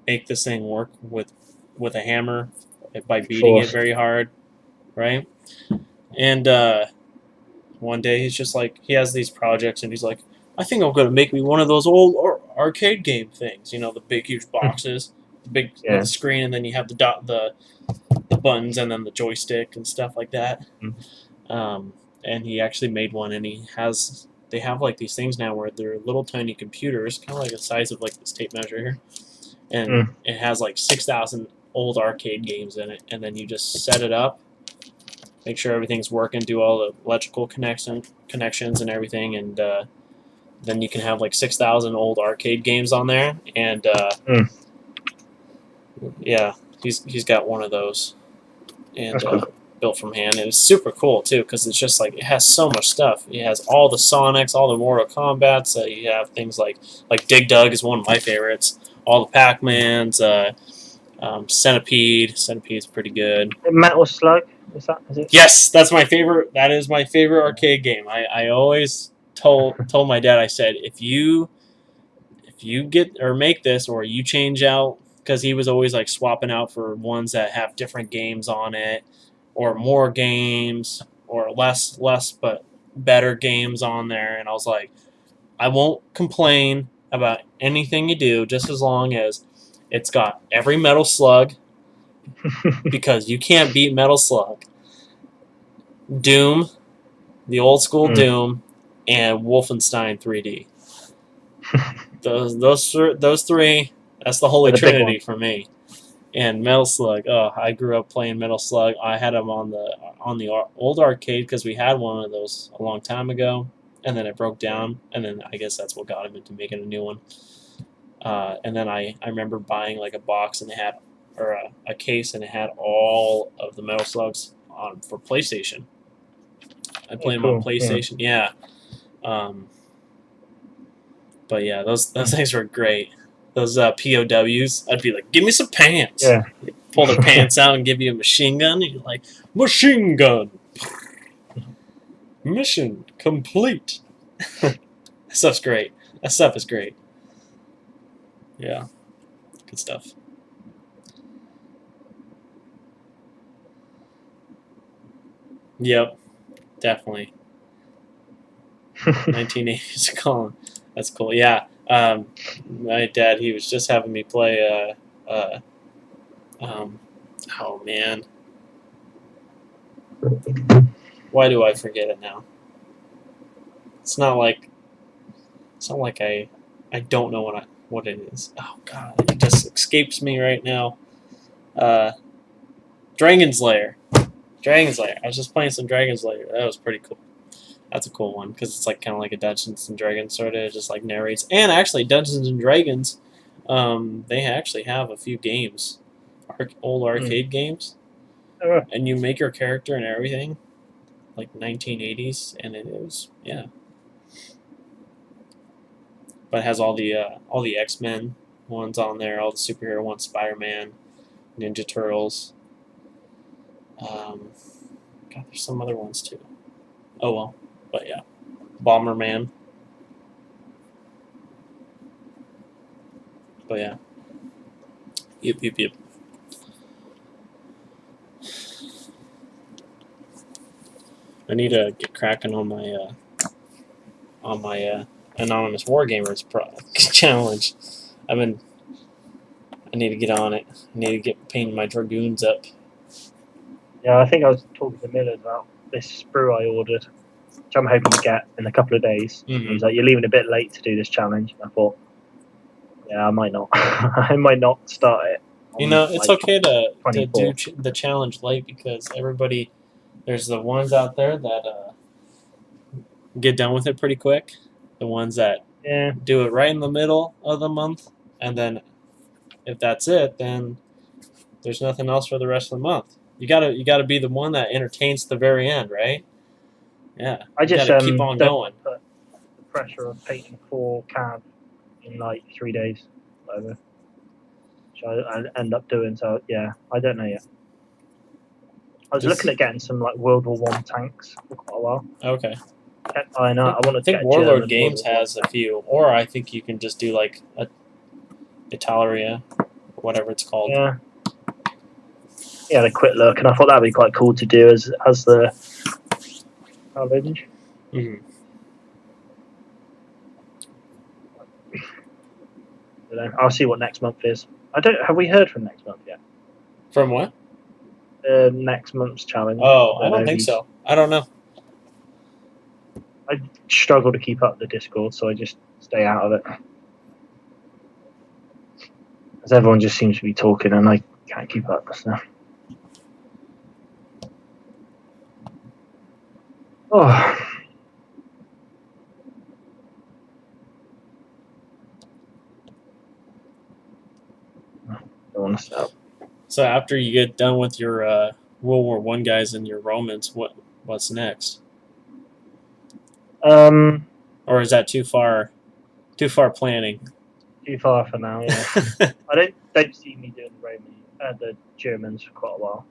make this thing work with a hammer by beating it very hard. right? And one day he's just like, he has these projects, and he's like, I think I'm gonna make me one of those old arcade game things. You know, the big huge boxes, the big Yeah. screen, and then you have the buttons, and then the joystick and stuff like that. Um, and he actually made one, and they have like these things now where they're little tiny computers, kind of like the size of like this tape measure here, and it has like 6,000 old arcade games in it, and then you just set it up, make sure everything's working, do all the electrical connections and everything, and then you can have like 6,000 old arcade games on there, and yeah, he's got one of those, and That's cool. built from hand. And it's super cool too because it's just like it has so much stuff. It has all the Sonics, all the Mortal Kombats. You have things like Dig Dug is one of my favorites. All the Pac-Mans, Centipede. Centipede's pretty good. Metal Slug, is it? Yes, that's my favorite. That is my favorite arcade game. I always told my dad. I said if you get or make this, or you change out, because he was always like swapping out for ones that have different games on it, or more games, or less but better games on there. And I was like, I won't complain about anything you do, just as long as it's got every Metal Slug, because you can't beat Metal Slug, Doom, the old school Doom, and Wolfenstein 3D. Those three, that's the holy trinity for me. And Metal Slug, oh, I grew up playing Metal Slug. I had them on the old arcade because we had one of those a long time ago, and then it broke down, and then I guess that's what got him into making a new one. And then I remember buying like a box, and it had, or a case, and it had all of the Metal Slugs on for PlayStation. I play them on PlayStation, yeah. But yeah, those things were great. Those POWs, I'd be like, give me some pants. Yeah. Pull their pants out and give you a machine gun, and you're like, machine gun. Mission complete. That stuff's great. That stuff is great. Yeah. Good stuff. Yep. Definitely. 1980s Colin. That's cool. Yeah. My dad, he was just having me play oh man. Why do I forget it now? It's not like I don't know what it is. Oh god, it just escapes me right now. Dragon's Lair. Dragon's Lair. I was just playing some Dragon's Lair. That was pretty cool. That's a cool one because it's like kind of like a Dungeons and Dragons sort of, just like narrates. And actually, Dungeons and Dragons, they actually have a few games, old arcade games, and you make your character and everything, like 1980s, and it is, yeah. But it has all the X-Men ones on there, all the superhero ones, Spider-Man, Ninja Turtles. God, there's some other ones too. Oh well. But yeah, Bomberman. But yeah. Yep. I need to get cracking on my Anonymous Wargamers challenge. I need to get on it. I need to get painting my Dragoons up. Yeah, I think I was talking to Miller about this sprue I ordered, which I'm hoping to get in a couple of days. Mm-hmm. He was like, "You're leaving a bit late to do this challenge." And I thought, "Yeah, I might not. I might not start it." You know, it's okay to do the challenge late, because there's the ones out there that get done with it pretty quick. The ones that do it right in the middle of the month, and then if that's it, then there's nothing else for the rest of the month. You gotta be the one that entertains the very end, right? Yeah. I just gotta keep on going. Put the pressure of painting 4 cab in like 3 days, whatever. Which I end up doing. So yeah, I don't know yet. I was looking at getting some like World War I tanks for quite a while. Okay. I know. I think Warlord Games has a few, or I think you can just do like a Italia, or whatever it's called. Yeah. he had a quick look, and I thought that'd be quite cool to do as the challenge. Mm-hmm. I'll see what next month is. Have we heard from next month yet? From what? Next month's challenge. Oh, I don't think so. I don't know. I struggle to keep up the Discord, so I just stay out of it. As everyone just seems to be talking, and I can't keep up. So. Oh. Don't want to stop. So after you get done with your World War I guys and your Romans, what's next? Or is that too far planning? Too far for now. Yeah. I don't see me doing the Germans for quite a while.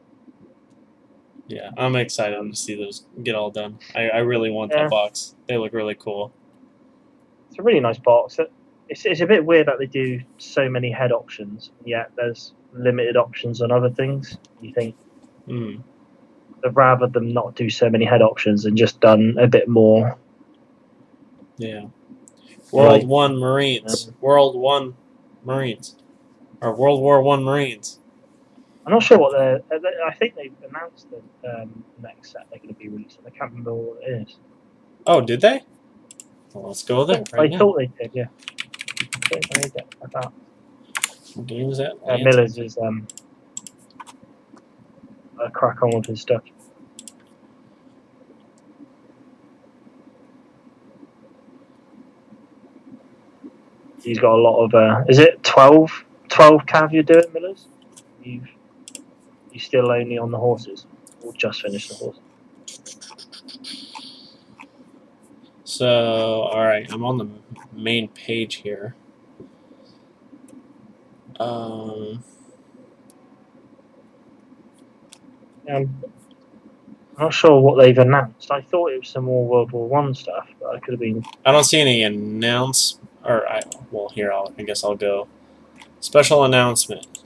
Yeah, I'm excited to see those get all done. I really want that box. They look really cool. It's a really nice box. It's a bit weird that they do so many head options, yet there's limited options on other things. You think that rather them not do so many head options and just done a bit more. Yeah. World One Marines. World One Marines. Or World War I Marines. I'm not sure what I think they've announced the next set they're going to be releasing. I can't remember what it is. Oh, did they? Well, let's go there right now. I thought they did, yeah. What game is that? Miller's is crack on with his stuff. He's got a lot of. Is it 12 cav you're doing, Millers? You still only on the horses, or just finished the horse? So, all right, I'm on the main page here. I'm not sure what they've announced. I thought it was some more World War One stuff, but I could have been. I don't see any well, here I guess I'll go. Special announcement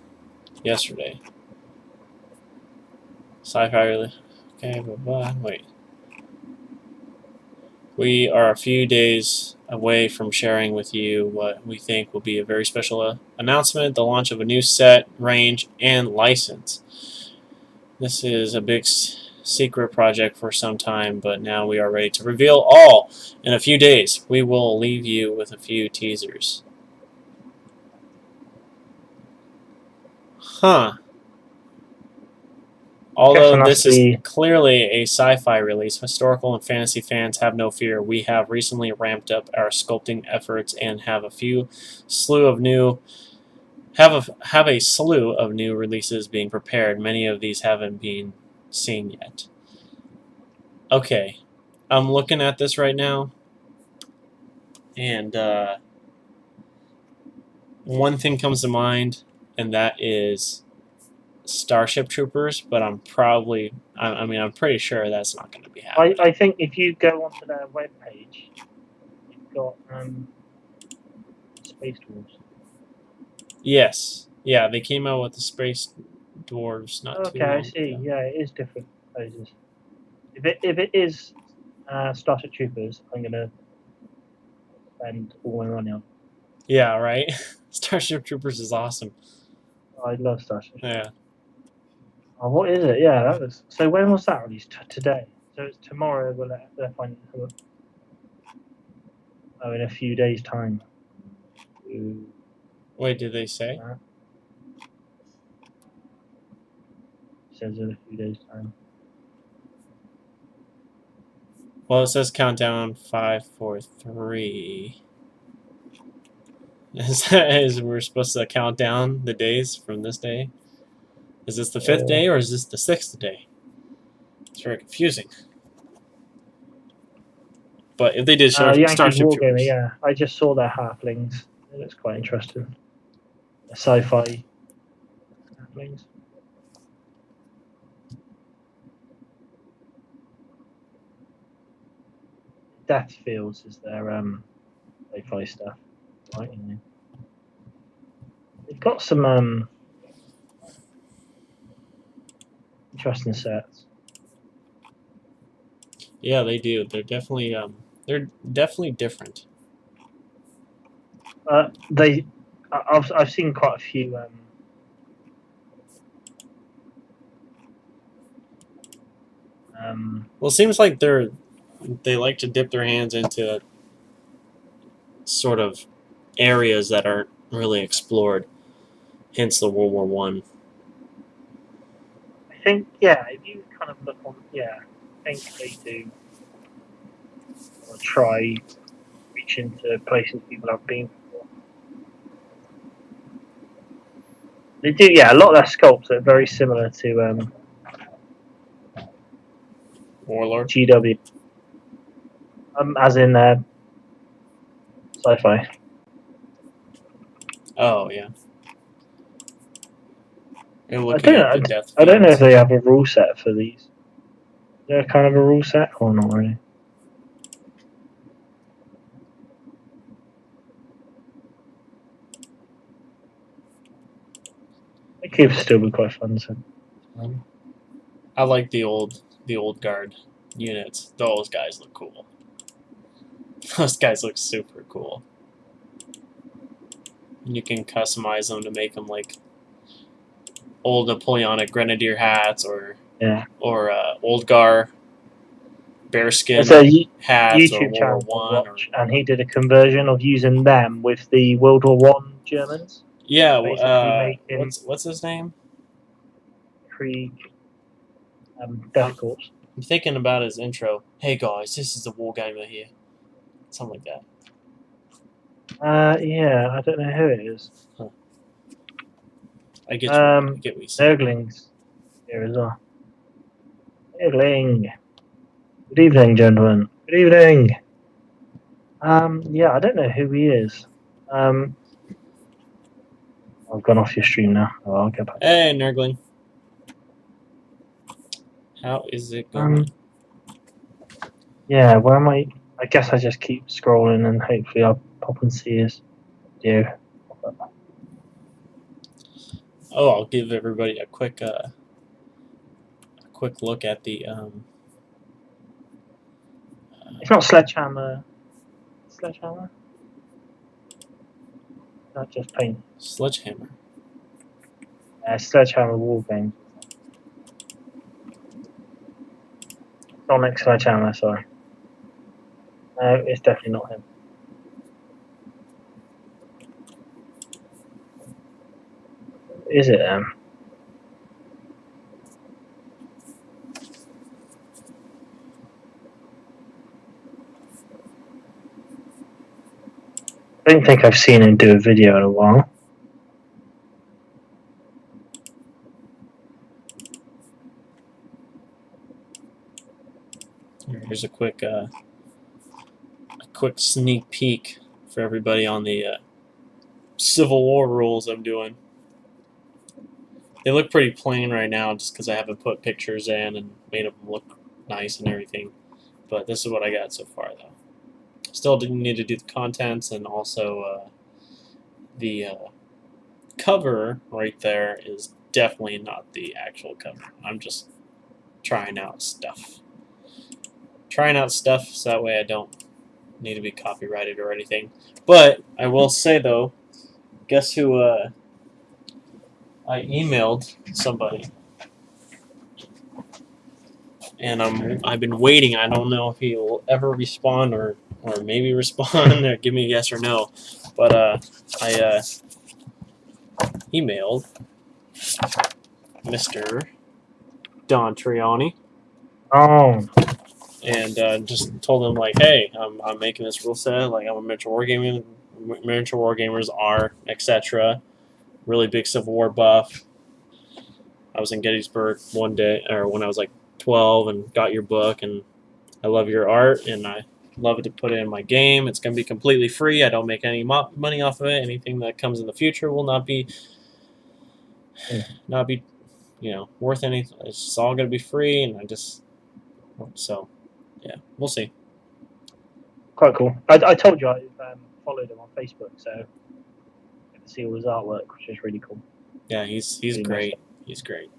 yesterday. Sci-fi. Okay, wait. We are a few days away from sharing with you what we think will be a very special announcement: the launch of a new set, range, and license. This is a big secret project for some time, but now we are ready to reveal all. In a few days, we will leave you with a few teasers. Huh. Although this is clearly a sci-fi release, historical and fantasy fans have no fear. We have recently ramped up our sculpting efforts and have a slew of new releases being prepared. Many of these haven't been seen yet. Okay, I'm looking at this right now, and one thing comes to mind, and that is Starship Troopers, but I'm pretty sure that's not going to be happening. I think if you go onto their webpage, you've got Space Dwarves. Yes. Yeah, they came out with the Space Dwarves not too long ago. Okay, I see. Yeah, it is different poses. If it is Starship Troopers, I'm going to spend all my money on. Yeah, right? Starship Troopers is awesome. I love Starship Troopers. Yeah. Oh, what is it? Yeah, that was. So when was that released? Today. So it's tomorrow. They're finding. Oh, in a few days' time. Wait, did they say? It says in a few days' time. Well, it says countdown 5, 4, 3. Is we're supposed to count down the days from this day? Is this the 5th day or is this the 6th day? It's very confusing. But if they did Starship Troopers, yeah, I just saw their halflings. It looks quite interesting. Sci-fi halflings. Death Fields is their sci-fi stuff, right? They've got some Interesting sets. Yeah, they do. They're definitely different. I've seen quite a few. Well, it seems like they like to dip their hands into sort of areas that aren't really explored. Hence the World War One. I think, yeah, if you kind of look on, yeah, I think they do or try reach into places people haven't been before. They do, yeah. A lot of their sculpts are very similar to Warlord. GW, as in sci-fi. Oh yeah. And I looking don't at know. the death I don't know if fields. they have a rule set for these. Is there kind of a rule set or not really? It could still be quite fun. So. I like the old guard units. Those guys look cool. Those guys look super cool. And you can customize them to make them like old Napoleonic grenadier hats or Yeah. old Gar bearskin There's a hats or YouTube World War channel I One or watch, and he did a conversion of using them with the World War One Germans. yeah. Basically making What's his name? Krieg Death Corps. I'm thinking about his intro. Hey guys, this is the Wargamer here. Something like that. Yeah, I don't know who it is. I get you. I get what you saying. Ergling's here as well. Ergling. Good evening, gentlemen. Good evening. Yeah, I don't know who he is. I've gone off your stream now. Oh, I'll get back. Hey, Nurgling. How is it going? Yeah, where am I? I guess I just keep scrolling and hopefully I'll pop and see his video. Oh, I'll give everybody a quick look at the It's not Sledgehammer. Sledgehammer? Not just paint. Sledgehammer. Sledgehammer War Games. Sonic Sledgehammer, sorry. No, it's definitely not him. Is it him? I don't think I've seen him do a video in a while. Here's a quick sneak peek for everybody on the Civil War rules I'm doing. They look pretty plain right now just because I haven't put pictures in and made them look nice and everything. But this is what I got so far, though. Still didn't need to do the contents, and also the cover right there is definitely not the actual cover. I'm just trying out stuff. Trying out stuff so that way I don't need to be copyrighted or anything. But I will say, though, guess who I emailed somebody, and I've been waiting. I don't know if he will ever respond or maybe respond or give me a yes or no. But I emailed Mr. Don Trioni. Oh. And just told him like, hey, I'm making this rule set. Like I'm a miniature wargaming. Miniature wargamers are etc. Really big Civil War buff. I was in Gettysburg one day, or when I was like 12, and got your book, and I love your art, and I love it to put it in my game. It's going to be completely free. I don't make any money off of it. Anything that comes in the future will not be, worth anything. It's just all going to be free, and yeah, we'll see. Quite cool. I told you I followed him on Facebook, so I get to see all his artwork, which is really cool. Yeah, he's Really great. nice. He's great.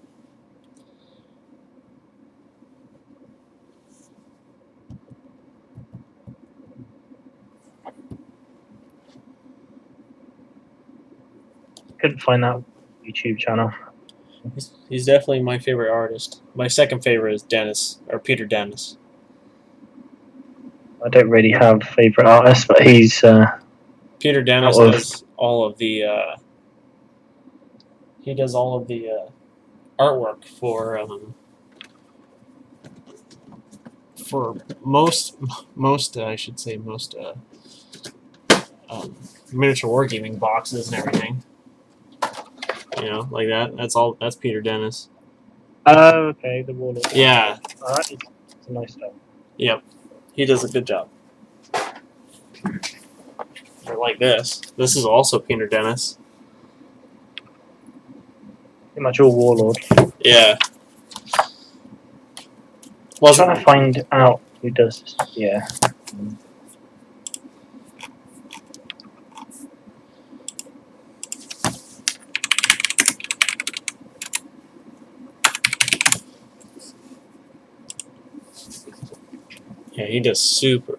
couldn't find that YouTube channel. He's definitely my favorite artist. My second favorite is Dennis, or Peter Dennis. I don't really have favorite artists, but he's Peter Dennis does all of the artwork for most I should say most miniature wargaming boxes and everything. You know, like that. That's Peter Dennis. Oh, okay, the Warlord. Yeah. Alright, it's a nice stuff. Yep. He does a good job. Or like this. This is also Peter Dennis. Pretty much all Warlord. Yeah. Well, I'm trying to find out who does this. Yeah. Yeah, he does super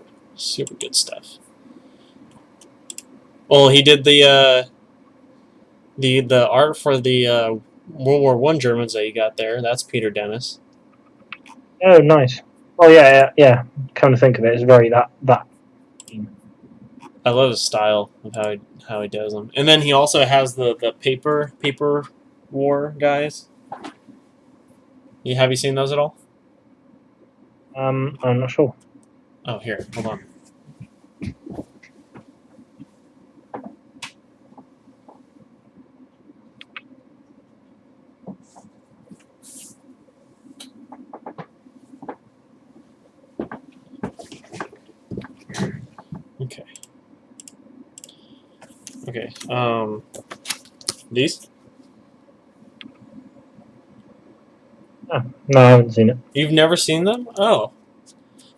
good stuff. Well, he did the art for the World War I Germans that you got there. That's Peter Dennis. Oh, nice. Oh, yeah. Come to think of it, it's very that. I love his style of how he does them. And then he also has the paper war guys. Have you seen those at all? I'm not sure. Oh, here, hold on. Okay. Okay. These? Oh, no, I haven't seen it. You've never seen them? Oh.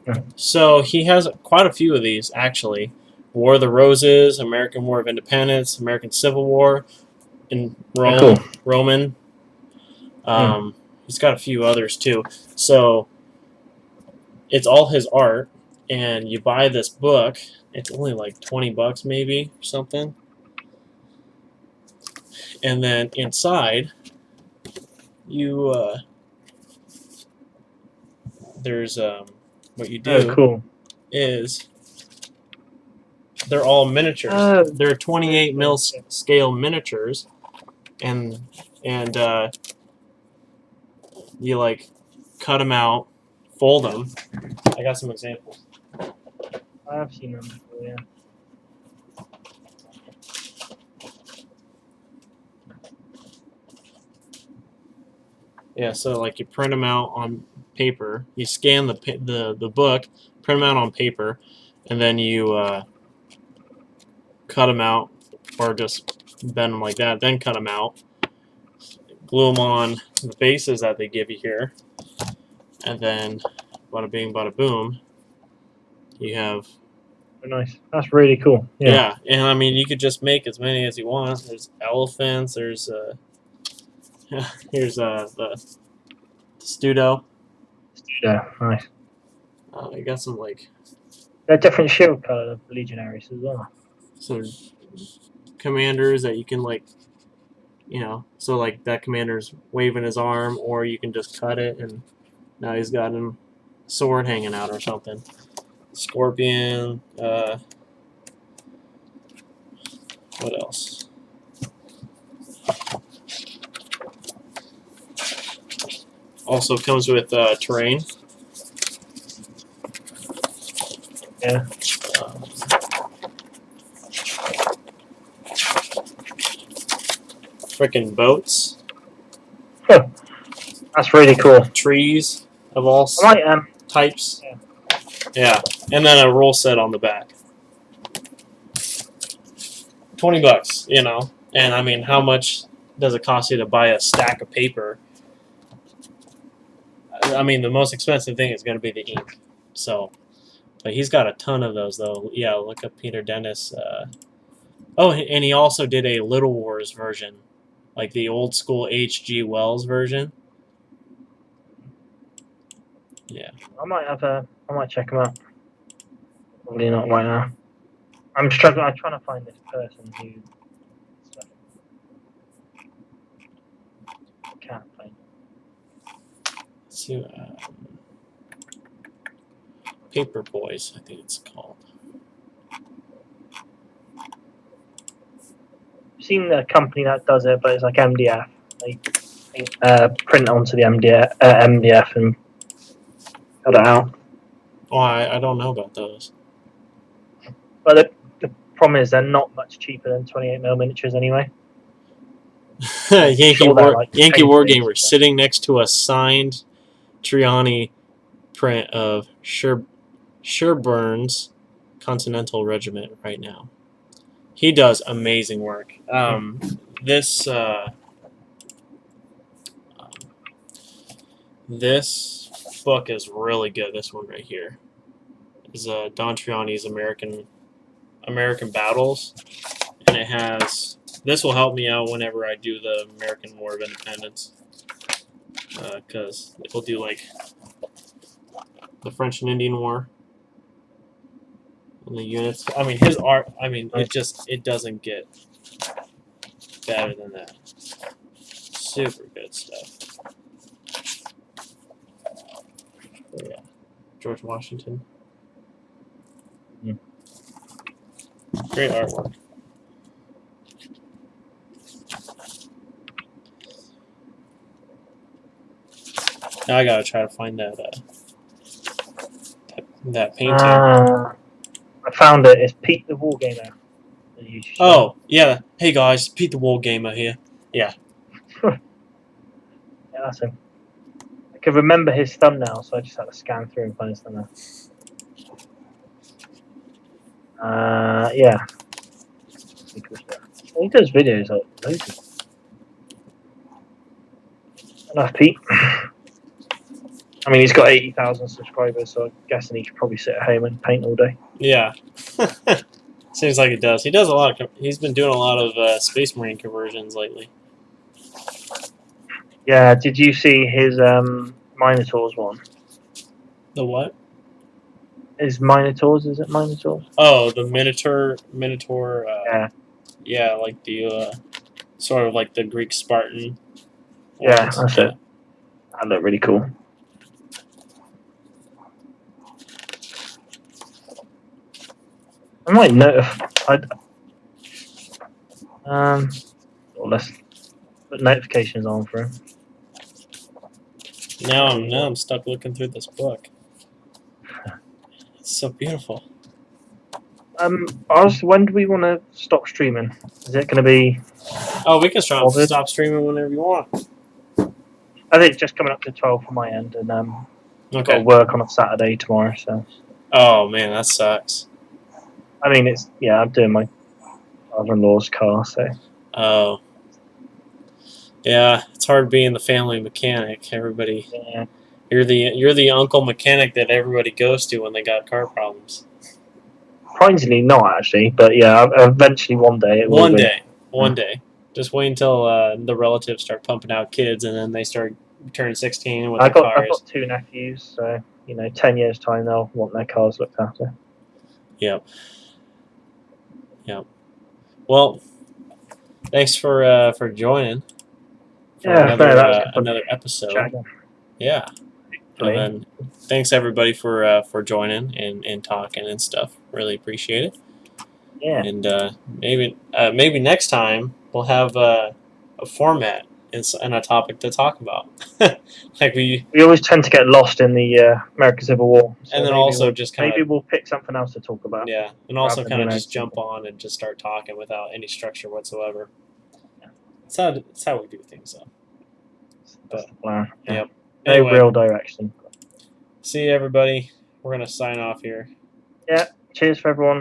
No. So he has quite a few of these, actually. War of the Roses, American War of Independence, American Civil War, in Rome, cool. Roman. He's got a few others, too. So it's all his art, and you buy this book. It's only like $20 maybe, or something. And then inside, you there's what you do is they're all miniatures. They're 28 mil scale miniatures, and you like cut them out, fold them. I got some examples. I have seen them before, yeah. Yeah, so like you print them out on paper, you scan the book, print them out on paper, and then you cut them out, or just bend them like that, then cut them out, glue them on the bases that they give you here, and then bada bing, bada boom, you have... Nice. That's really cool. Yeah, and I mean, you could just make as many as you want. There's elephants, there's... here's the Studo. Yeah, nice. You got some, like... They're different shield color of legionaries as well. So commanders that you can, like, you know, so like that commander's waving his arm, or you can just cut it and now he's got a sword hanging out or something. Scorpion, what else? Also comes with terrain. Yeah. Frickin' boats. Huh. That's really cool. Trees of all types. Yeah, and then a roll set on the back. $20, you know. And I mean, how much does it cost you to buy a stack of paper? I mean, the most expensive thing is going to be the ink. So, but he's got a ton of those, though. Yeah, look up Peter Dennis. Oh, and he also did a Little Wars version, like the old school H.G. Wells version. Yeah. I might check them out. Probably not right now. I'm struggling. I'm trying to find this person who. see, Paper Boys, I think it's called. I've seen a company that does it, but it's like MDF. They print onto the MDF and cut it out. Oh, I don't know about those. But the problem is they're not much cheaper than 28mm miniatures anyway. Yankee Sure, War paintings, Gamer but- sitting next to a signed Triani print of Sherburne's Continental Regiment right now. He does amazing work. This book is really good. This one right here is Don Triani's American Battles, and it has. This will help me out whenever I do the American War of Independence, because it will do like the French and Indian War and the units. I mean, his art. I mean, it doesn't get better than that. Super good stuff. So, yeah, George Washington. Great artwork. Now I gotta try to find that painting. I found it. It's Pete the Wargamer. Oh, yeah. Hey guys, Pete the Wargamer here. Yeah. Yeah, that's him. I could remember his thumbnail, so I just had to scan through and find his thumbnail. Yeah. He does videos like loads of enough Pete. I mean, he's got 80,000 subscribers, so I'm guessing he could probably sit at home and paint all day. Yeah. Seems like he does. He does a lot of. He's been doing a lot of Space Marine conversions lately. Yeah. Did you see his Minotaurs one? The what? Is Minotaurs? Is it Minotaurs? Oh, the Minotaur. Yeah. Yeah, like the sort of like the Greek Spartan. Yeah, ones. that's it. That looked really cool. I might notify. Well, let's put notifications on for him. Now I'm stuck looking through this book. It's so beautiful. When do we want to stop streaming? Is it going to be? Oh, we can stop streaming whenever you want. I think it's just coming up to 12 from my end, and I've got to Okay. work on a Saturday tomorrow. So. Oh man, that sucks. I mean, I'm doing my father-in-law's car, so. Oh. Yeah, it's hard being the family mechanic. Everybody, Yeah. you're the uncle mechanic that everybody goes to when they got car problems. Surprisingly not, actually, but yeah, eventually one day it will be. One day. Just wait until the relatives start pumping out kids, and then they start turning 16 with their I've cars. got 2 nephews, so 10 years time they'll want their cars looked after. Yep. Well, thanks for joining. For another episode. Chatting. Yeah. And then thanks everybody for joining and talking and stuff. Really appreciate it. Yeah. And maybe next time we'll have a format and a topic to talk about. Like we always tend to get lost in the American Civil War. So and then also just kind maybe we'll pick something else to talk about. Yeah, and also rather kind of than just jump on and just start talking without any structure whatsoever. That's how we do things, though. That's the plan. Yeah. Yep. No Anyway, real direction. see you, everybody. We're gonna sign off here. Yeah. Cheers for everyone.